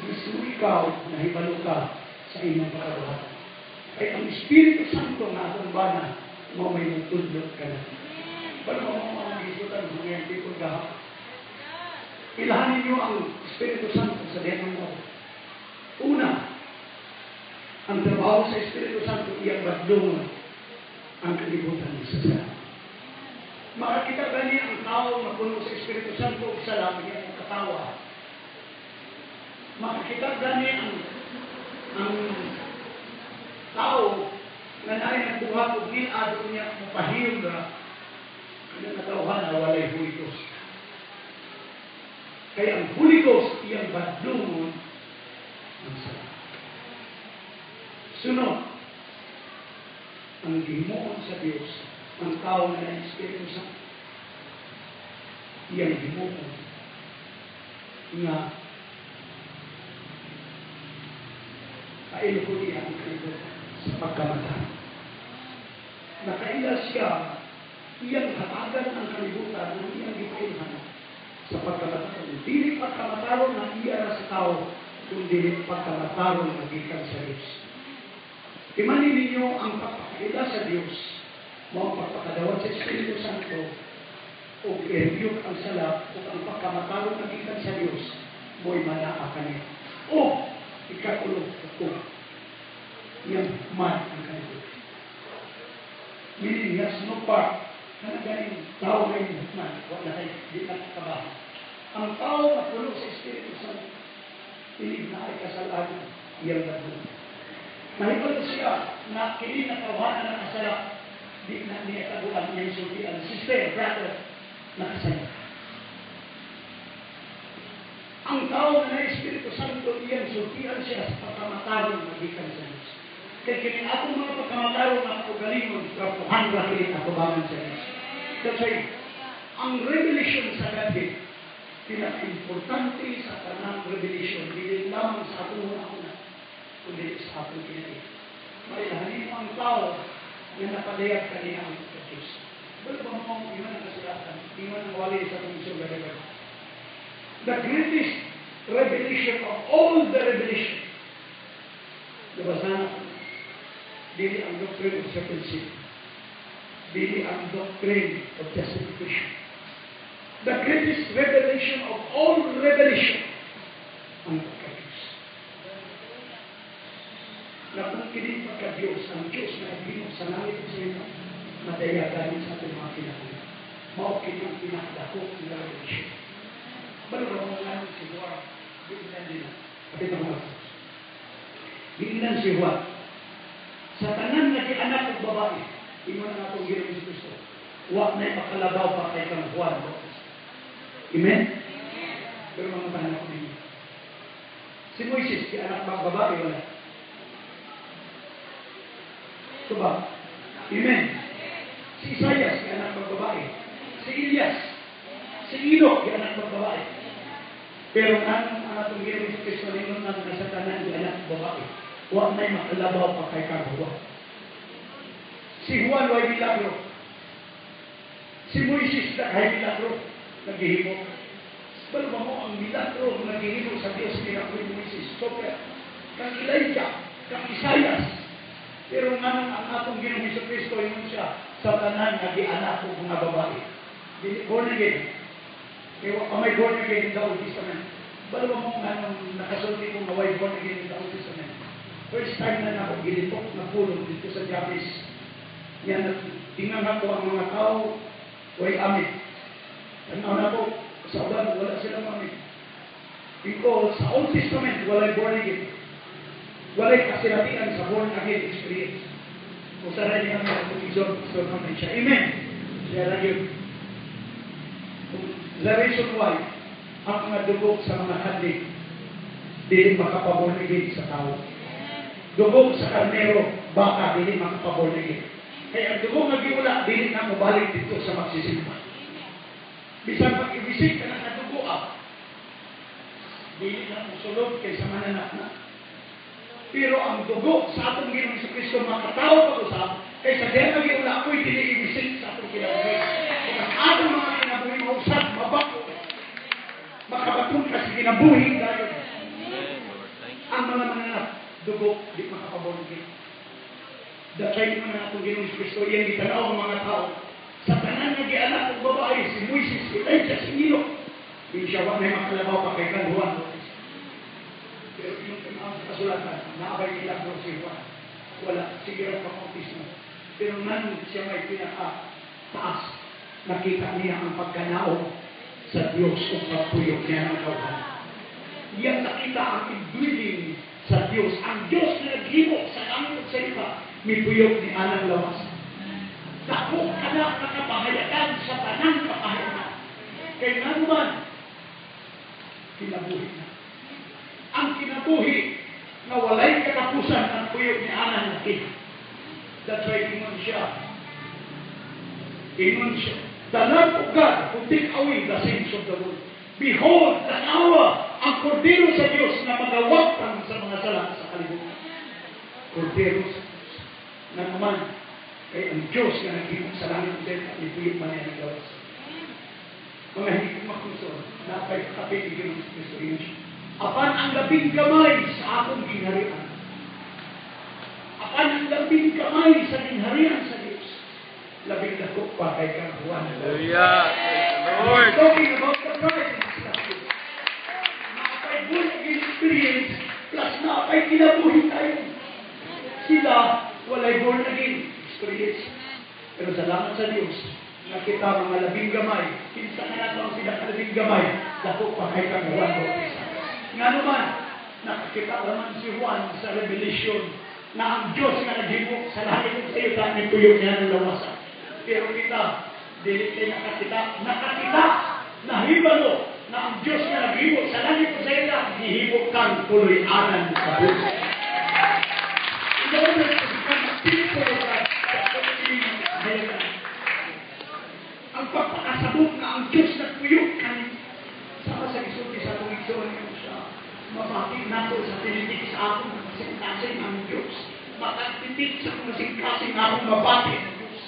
Gusto ikaw na hibalo ka sa inyong pagkabuhat. Ay ang Espiritu Santo na atong bana, mo may nagtudlot ka na. Pero mga isutan, mga people gahap. Ilahanin niyo ang Espiritu Santo sa denang mo. Una, Ang trabaho sa Espiritu Santo, iyang badlong ang kalibutan sa sala. Makakita gani ang tao na puno sa Espiritu Santo sa labi niya ang katawa. Makakita gani ang tao na naay nagbuhat o ginado niya mapahiyong na kanyang katawhan na walay Holy Ghost. Kaya ang Holy Ghost iyang badlungon ang sala. Sunod, ang himuon sa Diyos, ang tao na ng Espiritu Santo, iyang himuon nga kailukuli ang kalibutan sa pagkamatay. Nakaila siya, iyang hatagan ang kalibutan ng iyang ipailan sa pagkamatay. Dili pagkamataron na iya sa tao, kundi pagkamataron na gikan sa Diyos. Imanin ninyo ang pagpakaila sa Diyos, mga pagpakadawat sa Espiritu Santo, o i-rebuke ang salap, o ang pagkamataron na gikan sa Diyos, mo'y manaa kaniya. O ikakulong ko yung man ang kanibutan. Meaning, he has no part na galing tao na yung man, wala kayo, di na kabahan. Ang tao na puno sa Espiritu Santo, pinig na ay kasalanan, iyang nagbutan. Mahipag siya na kini na tawanan ng kasala, di na niya tabuan niyang sultian. Sister, brother, nakasaya. Ang tao na Espiritu Santo, iyang sultian siya sa pagkamatarong magikan sa Diyos. Kaya kini ako mga pagkamatarong na ugalingon, kapuhan rakilin ako bangan sa Diyos. Kasi, ang revelation sa Godhead, pinaka-importante sa kanang revelation, hindi lamang sa atong una-una, kundi sa atong kinagin. May hanin ang tao na napadayag kanina ang Diyos. Wala ba mo iman ang kasulatan, iman ang wali sa atong isang gagawin. The greatest revelation of all the revelation. Diba sana? Dili ang doctrine of circumcision. Dili ang doctrine of justification. The greatest revelation of all revelation ang pagka-Diyos. Na kung kini pagka-Diyos, ang Diyos na nagbinog sa langit sa ito, madaya galing sa ating mga pinakita. Maukin ang pinakadako ng revelation. Baru orang orang siwa, bigyan nila. Kapit ang mga. Bigyan siwa. Sa tanan na di anak ng babae, iman na itong Ginoong Jesucristo. Huwag na ipakalabaw pa kay kang Juan. Amen? Pero mga tahanan ko ninyo. Si Moises, di anak ng babae, wala. Ito ba? Amen? Si Isaias, di anak ng babae. Si Elias, si Enoch, di anak ng babae. Pero anong atong Ginoong Jesucristo ninyo na nasa tanan di anak ng babae? Huwag na'y makalabaw pa kay Juan. Si Juan way milagro. Si Moises na kay milagro. Naghihimo. Balo ba mo ang milagro naghihimo sa Diyos nila kay Moises? So, kang Elijah, kang Isaias. Pero anong ang atong Ginoong Jesucristo yun siya sa tanan na di anak ng mga babae. Born again. Kaya may born again in the Old Testament. Balo ba mo anong nakasulti kong naway born again in the Old Testament? First time na ako gilitok na pulong dito sa Japanese. Yan, tingnan ako ang mga tao, way amin. Tanaw na po, sa ulan, wala silang amin. Because sa Old Testament, walay born again. Walay kasilatian sa born again experience. Kung sa rin ang mga kutizor naman siya. Amen. Siya lang yun. The reason why, ang mga dugog sa mga kandig, di makapaborn again sa tao. Dugog sa karnero, baka dili makapaborn again. Kaya ang dugog nga giula, dili na mo balik dito sa magsisimba. Bisan pag-ibisik ka na kadugo dili na mo sulod kaysa mananak na. Pero ang dugo sa atong Ginoong Jesucristo makatao pag-usap, kaysa dili na giula ako'y dili ibisik sa atong kinabuhi. Kung ang atong mga kinabuhi mausap, mabako, makabatong ka sa kinabuhi dahil ang mga mananak, dugo, di makapaborn-again. Dahil naman na itong Ginoong Jesucristo, yan itanaw ang mga tao. Sa tanan na di-anak ng babae, si Moises, si Elijah, si Enoch, hindi siya wag na makalabaw pa kay Juan. Pero yung kasulatan, nakabay nila ko si Juan. Wala, sige ang pang-autismo. Pero nang siya may pinaka-taas, nakita niya ang pagkanaon sa Diyos o pagpuyok niya ng kawan. Yang nakita ang indwelling sa Diyos. Ang Diyos na naghimo sa langit at sa iba, may puyok ni Anang Lawas. Dako ka na nakapahayagan sa tanang kapahayagan. Kaya nga naman, kinabuhi na. Ang kinabuhi na walay katapusan ang puyok ni Anang nakita. That's why ingon siya. The Lamb of God who take away the sins of the world. Behold, tanawa ang Kordero sa Diyos na magawagtang sa mga sala sa kalibutan. Kordero sa Diyos. Na naman, kay ang Diyos na naghimok sa langit ng Diyos at ipuyok man niya ng gawas. Mga hindi ko makuso, napay kapigil ng Kristo Yesus. Apan ang labing kamay sa akong ginharian. Apan ang labing kamay sa ginharian sa Diyos. Labing dako pa kay Juan. Hallelujah. Praise the Lord. Talking about the presence of God. Nakapay born again experience plus nakapay kinabuhi tayo. Sila walay born again experience. Pero salamat sa Diyos, nakita mga labing gamay. Kinsa na nato ang sila labing gamay. Dako pa kay Juan. Nga naman, nakakita naman si Juan sa Revelation na ang Diyos na naghimok sa langit ng sayutan ng tuyok niya ng lawasan. Pero kita, dili kayo nakakita, nahibalo na ang Diyos na naghimok sa langit ng sayutan, hihimok kang tuloy-anan sa buhay. In order to become a people of God, ang pagpakasabot na ang Diyos na tuyok kang sama sa isulti sa tuwigsoon niyo siya. Mabakit na po sa tinitig sa akong masing-kasing ang Diyos. Makatitig sa masing-kasing akong mabakit ng Diyos.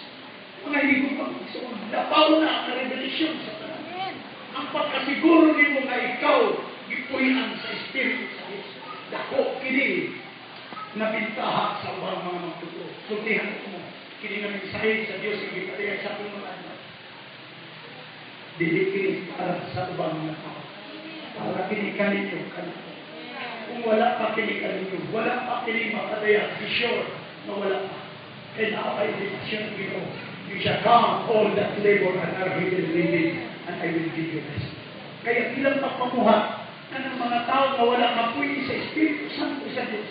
Mga hindi ko pag-isoon. Napaw na ang revelasyon sa tanan. Ang pagkasiguro niyo nga ikaw, ipuyan sa Espiritu sa Diyos. Dako, kini, nabintaha sa ubang mga magtuturo. Sultihan ko mo. Kini na mensahe sa Diyos, hindi patayan sa ating mga anak. Dili para sa ubang mga tao. Para kinikanin nyo kanito. Kung wala pa kinikanin nyo, wala pa kinimakadaya, be sure na wala pa. Kaya nakapay-invitation ng Ginoo. You shall come all that labor and are heavy laden, and I will give you rest. Kaya ilang pagpamuhat ng mga tao na wala kapuy sa Espiritu Santo sa Diyos.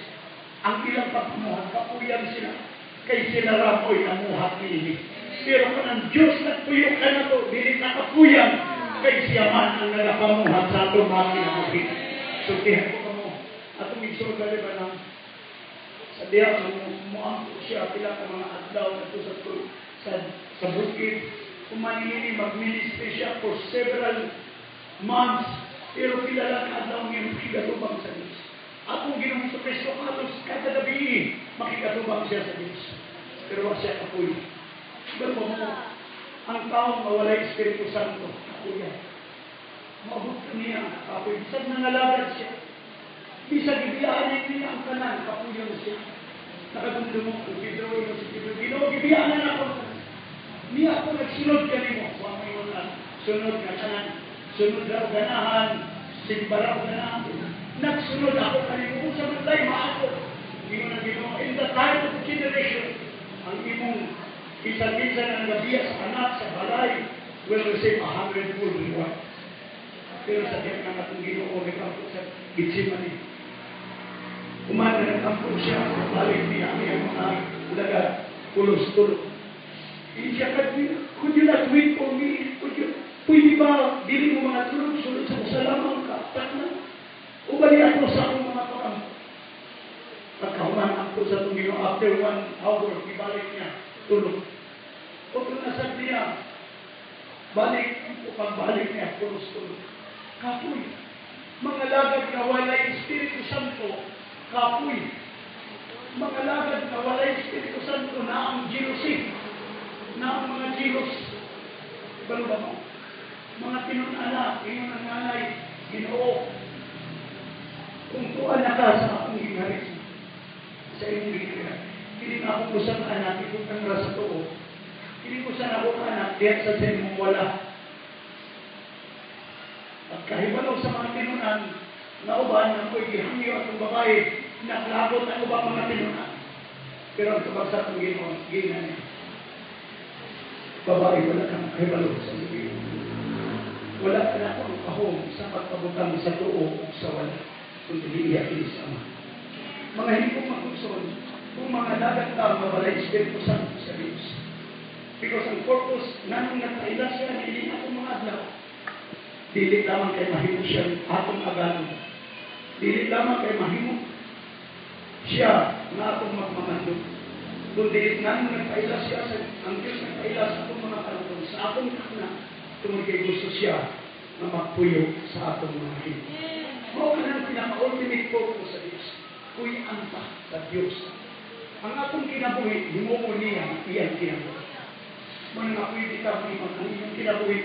Ang ilang pagpamuhat, kapuyan sila. Kaya sila rapoy ang muhat ni pero kung ang Diyos nagpuyok ka na to, dili nakapuyan, kay siya man ang nagapamuhat sa atong mga kinamagin. So, tihan ko mo, atong igsod na liba ng sa diya, muampo siya, pila ka mga adlaw na to sa bukid. Kung manilini, mag-ministry siya for several months, pero pila lang adlaw ngayon, makigatubang sa Diyos. Atong Ginoong Kristo, halos kada gabi, makigatubang siya sa Diyos. Pero wala siya kapuy. Pero mo, ang taong mawala Espiritu Santo, kapuyan. Maabot niya, kapuyan. Saan nangalagad siya? Bisa gibiyaan niya ang kanan, kapuyan siya. Nakagundo mo, Pedro, si Pedro, gibiyaan ako. Niya ako nagsunod ka mo. Huwag mo yun na, sunod ka kanan. Sunod raw ganahan, simbaraw ganahan. Nagsunod ako kanimo, kung sa matay, maako. Hindi mo na ginawa. In the time of the generation, ang imong isa-isa na nabiya sa anak, sa balay, will receive 100-fold reward. Pero sa tiyak na natong Ginoo, nagkampo sa Gitsemani. Umana nagkampo siya, balik niya ang iyang mga lagad, pulos-tulo. Hindi siya could you not wait for me? Pwede ba, dili mo mga tulog, sulod sa kasalamang ka, takna? Ubali ako sa akong mga pakampo. Pagkahuman ako sa itong Ginoo, after 1 hour, ibalik niya, tulog. O kung nasa niya, balik, pagbalik niya, tulog. Kapoy. Mga lagad na walay Espiritu Santo, kapoy. Mga lagad na walay Espiritu Santo na ang Jerusalem, na ang mga Jeros. Balo ba mo? Mga pinunala, pinunanganay, Ginoo. Kung tuwan na ka sa akong ginharis, sa iyong ginharis, hindi na akong usang anak, ikot ang rasa to. Hindi ko sana ako anak, diyan sa sinimong wala. At kahibalaw sa mga tinunan, Nauban na ko'y gihangyo at ang babae, naklabot ang ubang mga tinunan. Pero ang kabagsak ng Ginoon, gina niya. Babae, wala kang kahibalo sa lubi. Wala ka na akong kahong sa pagpabutang sa tuo o sa wala, kung hindi sa Ama. Mga hindi kong makuson, kung mga dagat ka, mabalay Espiritu Santo sa Diyos. Because ang purpose, nanong nagpaila siya, hindi na akong mga adlaw. Dili lamang kay mahimo siya atong aganon. Dili lamang kay mahimo siya na atong magmamandog. Kung dili nanong nagpaila siya, ang Diyos nagpaila sa atong mga panahon, sa atong kakna, kung kay gusto siya na magpuyo sa atong mga hino. Mao ka ng pinaka-ultimate purpose sa Diyos. Kuy anta sa Diyos. Ang atong kinabuhi, himumo niya, iyang kinabuhi. Muna nga pwede ka ang imong kinabuhi,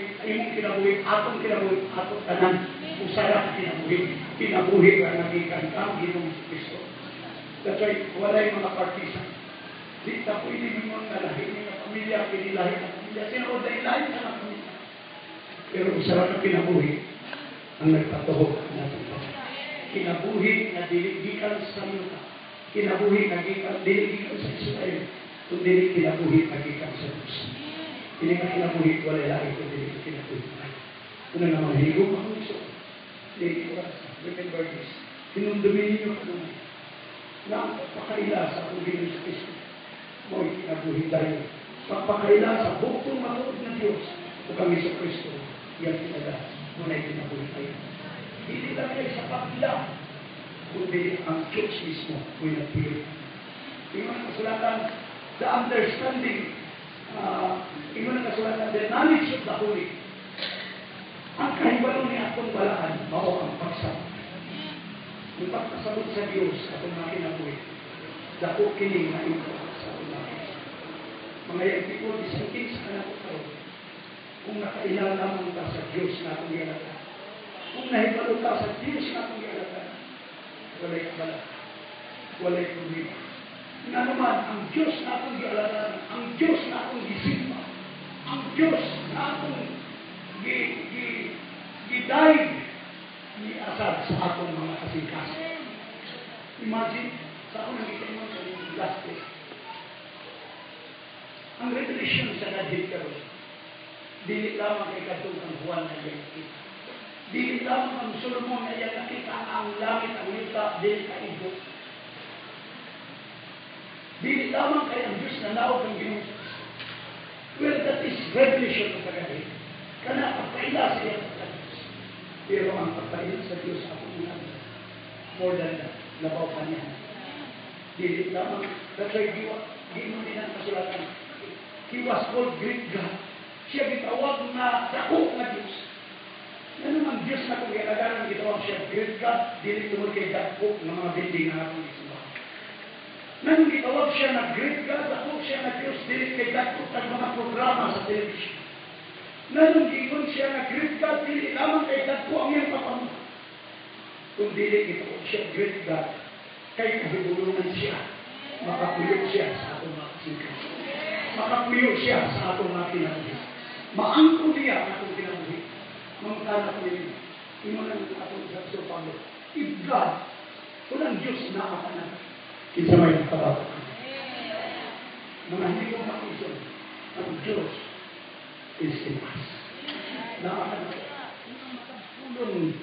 atong kinabuhi, atong tanan, usarap kinabuhi. Kinabuhi ka nagikan ka, Ginoong Kristo. That's why, walay mga partisan. Di ta pwede mo nga lahi ng pamilya, pinilahi ng pamilya. Sino dahil lahi sa mga pamilya? Pero usarap na kinabuhi, ang nagpatuhog natin. Kinabuhi na diligikan sa muka. Kinabuhi na diligikan sa Israel. Kung dili kinabuhi na gikan sa Diyos. Hindi ka kinabuhi, wala lahi kung dili ka kinabuhi. Una naman, higong makuso. Dili ko rasa. Remember this. Tinundumin niyo ka naman. Na ang pagpakaila sa akong Ginoo sa Kristo. Mo'y kinabuhi tayo. Pagpakaila sa buktong matuod na Diyos. O kami sa Kristo. Yan kinala. Muna'y kinabuhi tayo. Hindi lang kayo sa pagkila. Kundi ang Diyos mismo. Mo'y nagpili. Tingnan ang kasulatan. The understanding. Tingnan ang kasulatan. The knowledge of the Holy. Ang kahibalo ni atong balaan. Mao ang pagsama. Yung pagkasalot sa Diyos atong mga kinabuhi. Dako kini na ito sa atong mga. Mga young people, disangkin sa anak ko. Kung nakailang lamang ka sa Diyos na atong ginagawa. Kung nahibalo ka sa Diyos na atong ginagawa. Walay kabala. Walay problema. Nga naman, ang Diyos na atong ginagawa. Ang Diyos na atong gisimba. Ang Diyos na atong gidive ni asad sa atong mga kasingkasan. Imagine, sa akong nakita mo sa last day. Ang revelation sa Gadhid karon, dili lamang kay katong ang Juan na iyang nakita. Dili lamang ang Solomon na iyang nakita ang langit, ang lupa, dili ka ibo. Dili lamang kay ang Diyos na naog ang Ginoong Kristo. Well, that is revelation of the Gadhid. Kana pagpaila siya sa Diyos. Pero ang pagpaila sa Diyos ako nga more than that, labaw pa niya. Dili lamang, that's why Ginoon din ang kasulatan. He was called great God. Siya gitawag na dako na Diyos. Yan naman Diyos na kung ialagaran gitawag siya great God, dili tungkol kay dako ng mga building na atong isimbahan. Nang gitawag siya na great God, dako siya na Diyos, dili kay dako ng mga programa sa television. Nang gingon siya na great God, dili lamang kay dako ang iyang papamuha. Kung dili gitawag siya great God, kay kahibulungan siya, makapulog siya sa atong mga kasingkasan. Makapuyo siya sa atong mga kinabuhi. Maangko niya ang atong kinabuhi. Mamutana ko yun. Imunan ang atong sa Pablo. If God, walang Diyos na makanan. Kinsa may nakabato. Mga hindi ko makusun. Ang Diyos is in us. Nakakanan. Makapulong.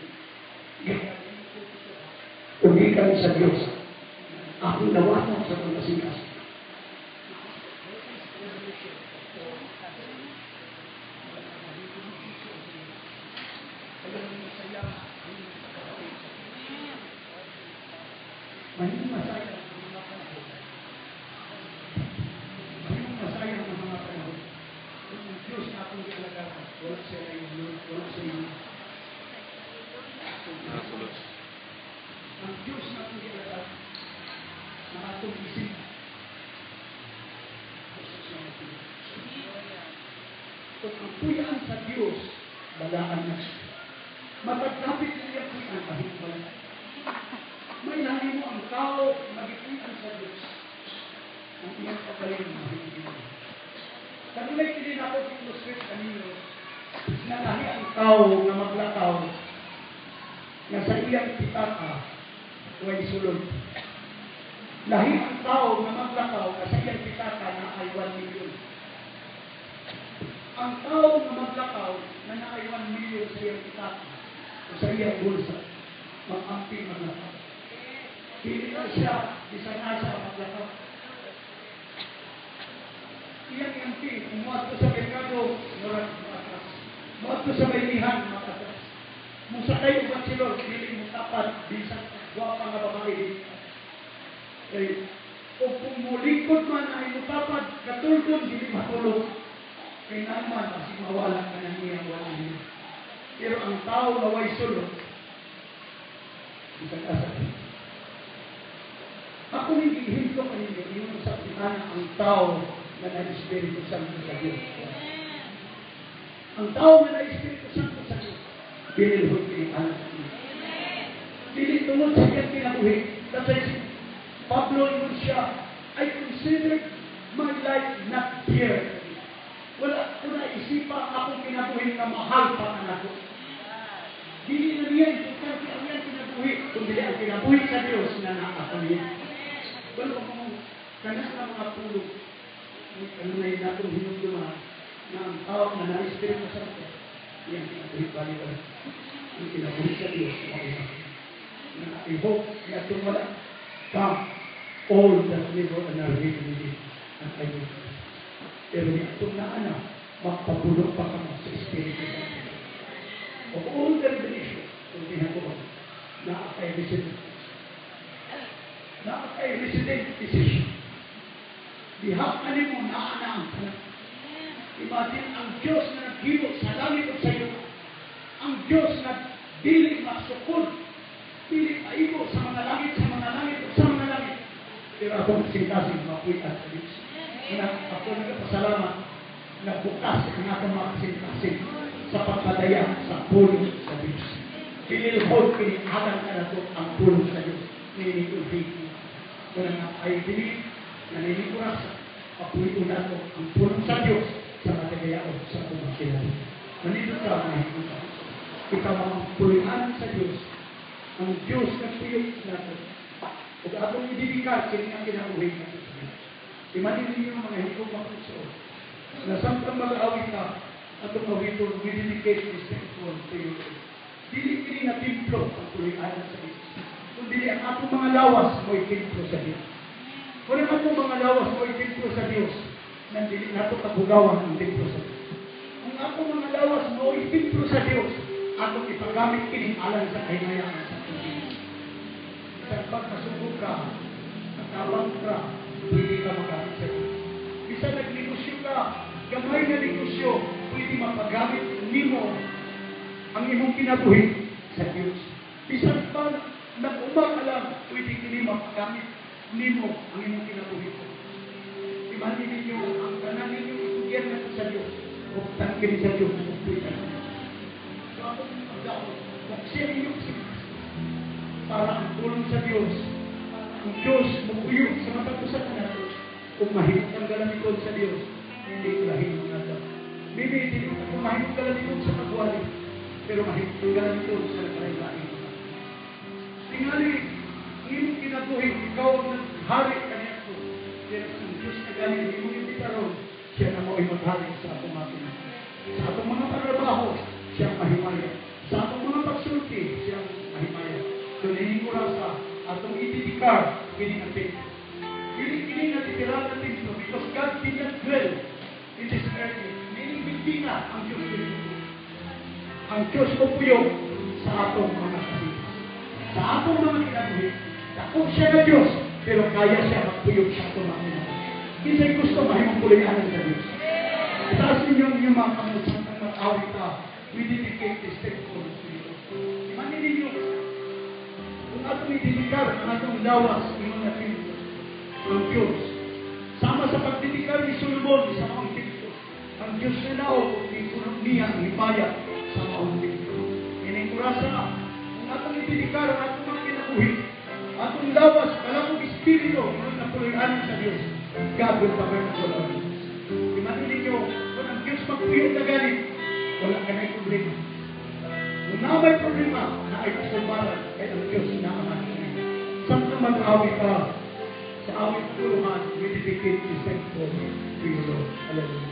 Ugikan sa Diyos. Akong nawatan sa pagkasikas. Mahing masaya ang mga panahon. Mahing masaya ang mga panahon. Kung ang Diyos na akong ialagaran, wala siya na yung wala siya yung ang Diyos na akong ialagaran na atong isip. Kung ang puyan sa Diyos, balaan na siya. Matagkapit niya puyan kahit wala. May lahi mo ang tao, magipuyan sa Diyos. Ang iyang pagaling na hindi mo. Kanunay kilin ako illustrate kanino, na lahi ang tao na maglakaw, na sa iyang pitaka way sulod. Lahi ang tao na maglakaw na sa iyang pitaka na ay 1 million. Ang tao na maglakaw na ay 1 million sa iyang pitaka o sa iyang bulsa, mag-amping maglakaw. Hindi na siya, isang asa maglakaw. Iyang amping, umuat ko sa merkado, murag matas. Umuat ko sa baylihan, matas. Musakay ubat silor, hindi mo tapat, bisang guwapa nga babae. Eh, o kung mulingkod man ay mutapad, katulkod, hindi matulog. Kaya naman, kasi mawala ka na niya, wala niya. Pero ang tao na way sulod, isang asa. Ako hindi hinto kanina, yung sa pinana ang tao na na-Espiritu Santo sa Diyos. Ang tao na na-Espiritu Santo sa Diyos, binilhod kinihan sa Diyos. Dili tungod sa iyang kinabuhi. Kasi Pablo yun siya, I consider my life not dear. Wala ko na isipa akong kinabuhi na mahal pa anak ko. Dili na niya, importante ang iyang kinabuhi. Kung dili ang kinabuhi sa Diyos na nakakal niya. Wala ko kung kanas na mga pulog. Ano na yun natong hinugduma na ang tao na na-Espiritu Santo. Iyang kinabuhi bali-bali. Ang kinabuhi sa Diyos. I hope na itong wala. Come, all that live and are living ang kayo. Pero itong naana, magpapulog pa kamo sa Espiritu Santo. Of all the revelation, kung tinagawa, nakakay-resident. Nakakay-resident decision. Dihap na mo, naana ang tanak. Imagine, ang Diyos na naghilot sa langit at sa iyo. Ang Diyos na dili maksukod. Dili maigo sa mga langit, sa mga langit, at sa mga langit. Pero ako magsintasing mapuitan sa Diyos. Ako nagpasalamat na bukas ang akong mga kasintasing sa pagpadaya sa pulong sa Diyos. Pinilhod, pinikahan ka na ito ang pulong sa Diyos. Nininigulhig. Kung ay believe, naniniguras, papuito na ito ang pulong sa Diyos sa matagayaon sa pumakilan. Manito ka, mahigit ka. Ikaw ang pulingan sa Diyos. Ang Diyos na puyok natin. Kung atong idibikar, kini ang kinabuhay natin sa Diyos. Imanin ninyo mga higong makuso. Na samtang mag-aawit na, atong mawiton, we dedicate this temple to you. Dili kini na templo ang pulingan sa Diyos. Kung dili ang atong mga lawas, mo'y templo sa Diyos. Kung ang atong mga lawas, mo'y templo sa Diyos, nandili na ito kabugawan ang templo sa Diyos. Kung atong mga lawas, mo'y templo sa Diyos, atong ipagamit kini alang sa kahinayaan sa Diyos. Isang pagkasubok ka, nakabang ka, pwede ka magamit sa Diyos. Bisa nagnegosyo ka, gamay na negosyo, pwede mapagamit nimo ang imong kinabuhi sa Diyos. Bisa pa nag-umang alam, pwede kini mapagamit nimo ang imong kinabuhi ko. Imagine ninyo, ang tanan ninyo itugyan na sa Diyos, o tangkin sa Diyos, o pwede. So ako pagdaon, magsiya ninyo para ang tulong sa Diyos, ang Diyos maguyog sa matapusan na natin. Kung mahirap ang galamikon sa Diyos, hindi ko lahing mga ito. Maybe hindi kung mahirap galamikon sa pagwali, pero mahirap ang galamikon sa nagkalain-lain. Tingali, iyong kinabuhi, ikaw ang naghari kaniya ko. Pero ang Diyos na galing, hindi mo yung bitaron, siya na mo ay maghari sa atong atin. Sa atong mga pagtrabaho, siya ang mahimaya. Sa atong mga pagsulti, siya ang mahimaya. So, nininigurasa, atong itidikar, kiningatin. Kini natitira natin ito because God did not dwell in this earth. Ninibigti na ang Diyos pinipulong. Ang Diyos pupuyong sa atong mga kasita. Sa atong mga kinabuhi, takot siya na Diyos, pero kaya siya magpuyong sa atong mga kinabuhi. Kisa'y gusto mahimagpulianan sa Diyos. Itaas ninyong yung mga kamusang ng mag-awit na we dedicate this temple to you. Imanin ninyo, kung atong ididikar ang atong lawas, inong natin ang Diyos. Sama sa pagdidikar ni Solomon sa mga templo. Ang Diyos na nao, ipunong niya ang hipaya sa mga templo. Ininkurasa, kung atong ididikar ang atong mga kinabuhi, atong lawas, kalakong espiritu, kung napulianan sa Diyos, God will tabernacle on us. Imanin ninyo, kung ang Diyos magpuyog na ganit, wala ka na'y problema. Kung na may problema, na ay kasulbara ay ang Diyos na Ama. Saan ka mag-awit ka? Sa awit puluhan, we dedicate this thankful to you, Lord. Hallelujah.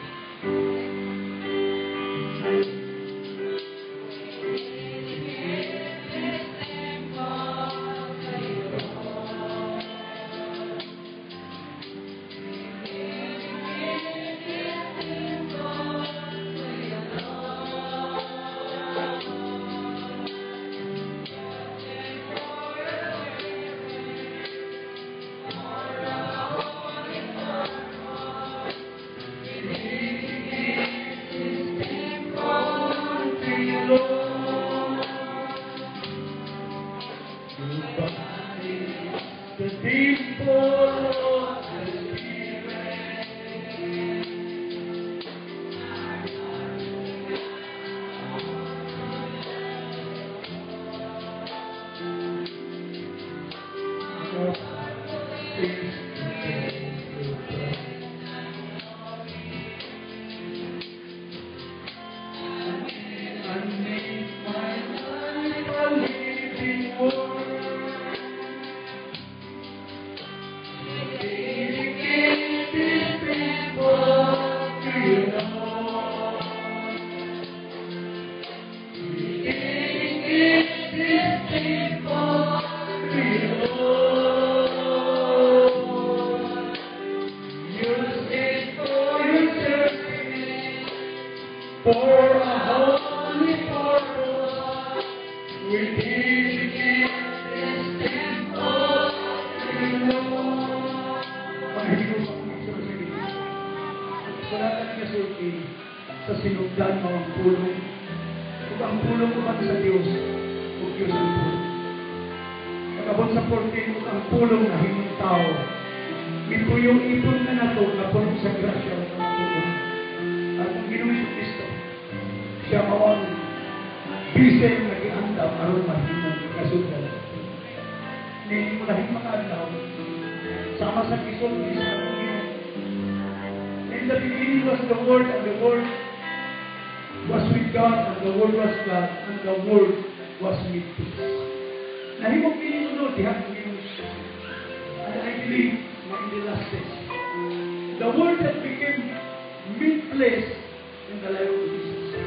Sa sinugdan mo ang pulong. Kung ang pulong mo sa Diyos, kung Diyos ang pulong. Pagkabot sa 14, kung ang pulong na himong tao, ito yung ipon na nato na pulong sa grasya ng mga pulong. At kung Ginoong Kristo, siya mawang bisay na giandam aron mahimong kasundan. Hindi mo lahing makaandaw, sama sa kisol, isa ang Ginoong. In the beginning was the Word, and the Word was with God, and the Word was God, and the Word was with peace. Nahimong pininunod, dihan ang Ginoong. And I believe na in the last days, the Word that became mid-place in the life of Jesus.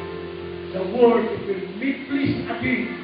The Word will mid-place again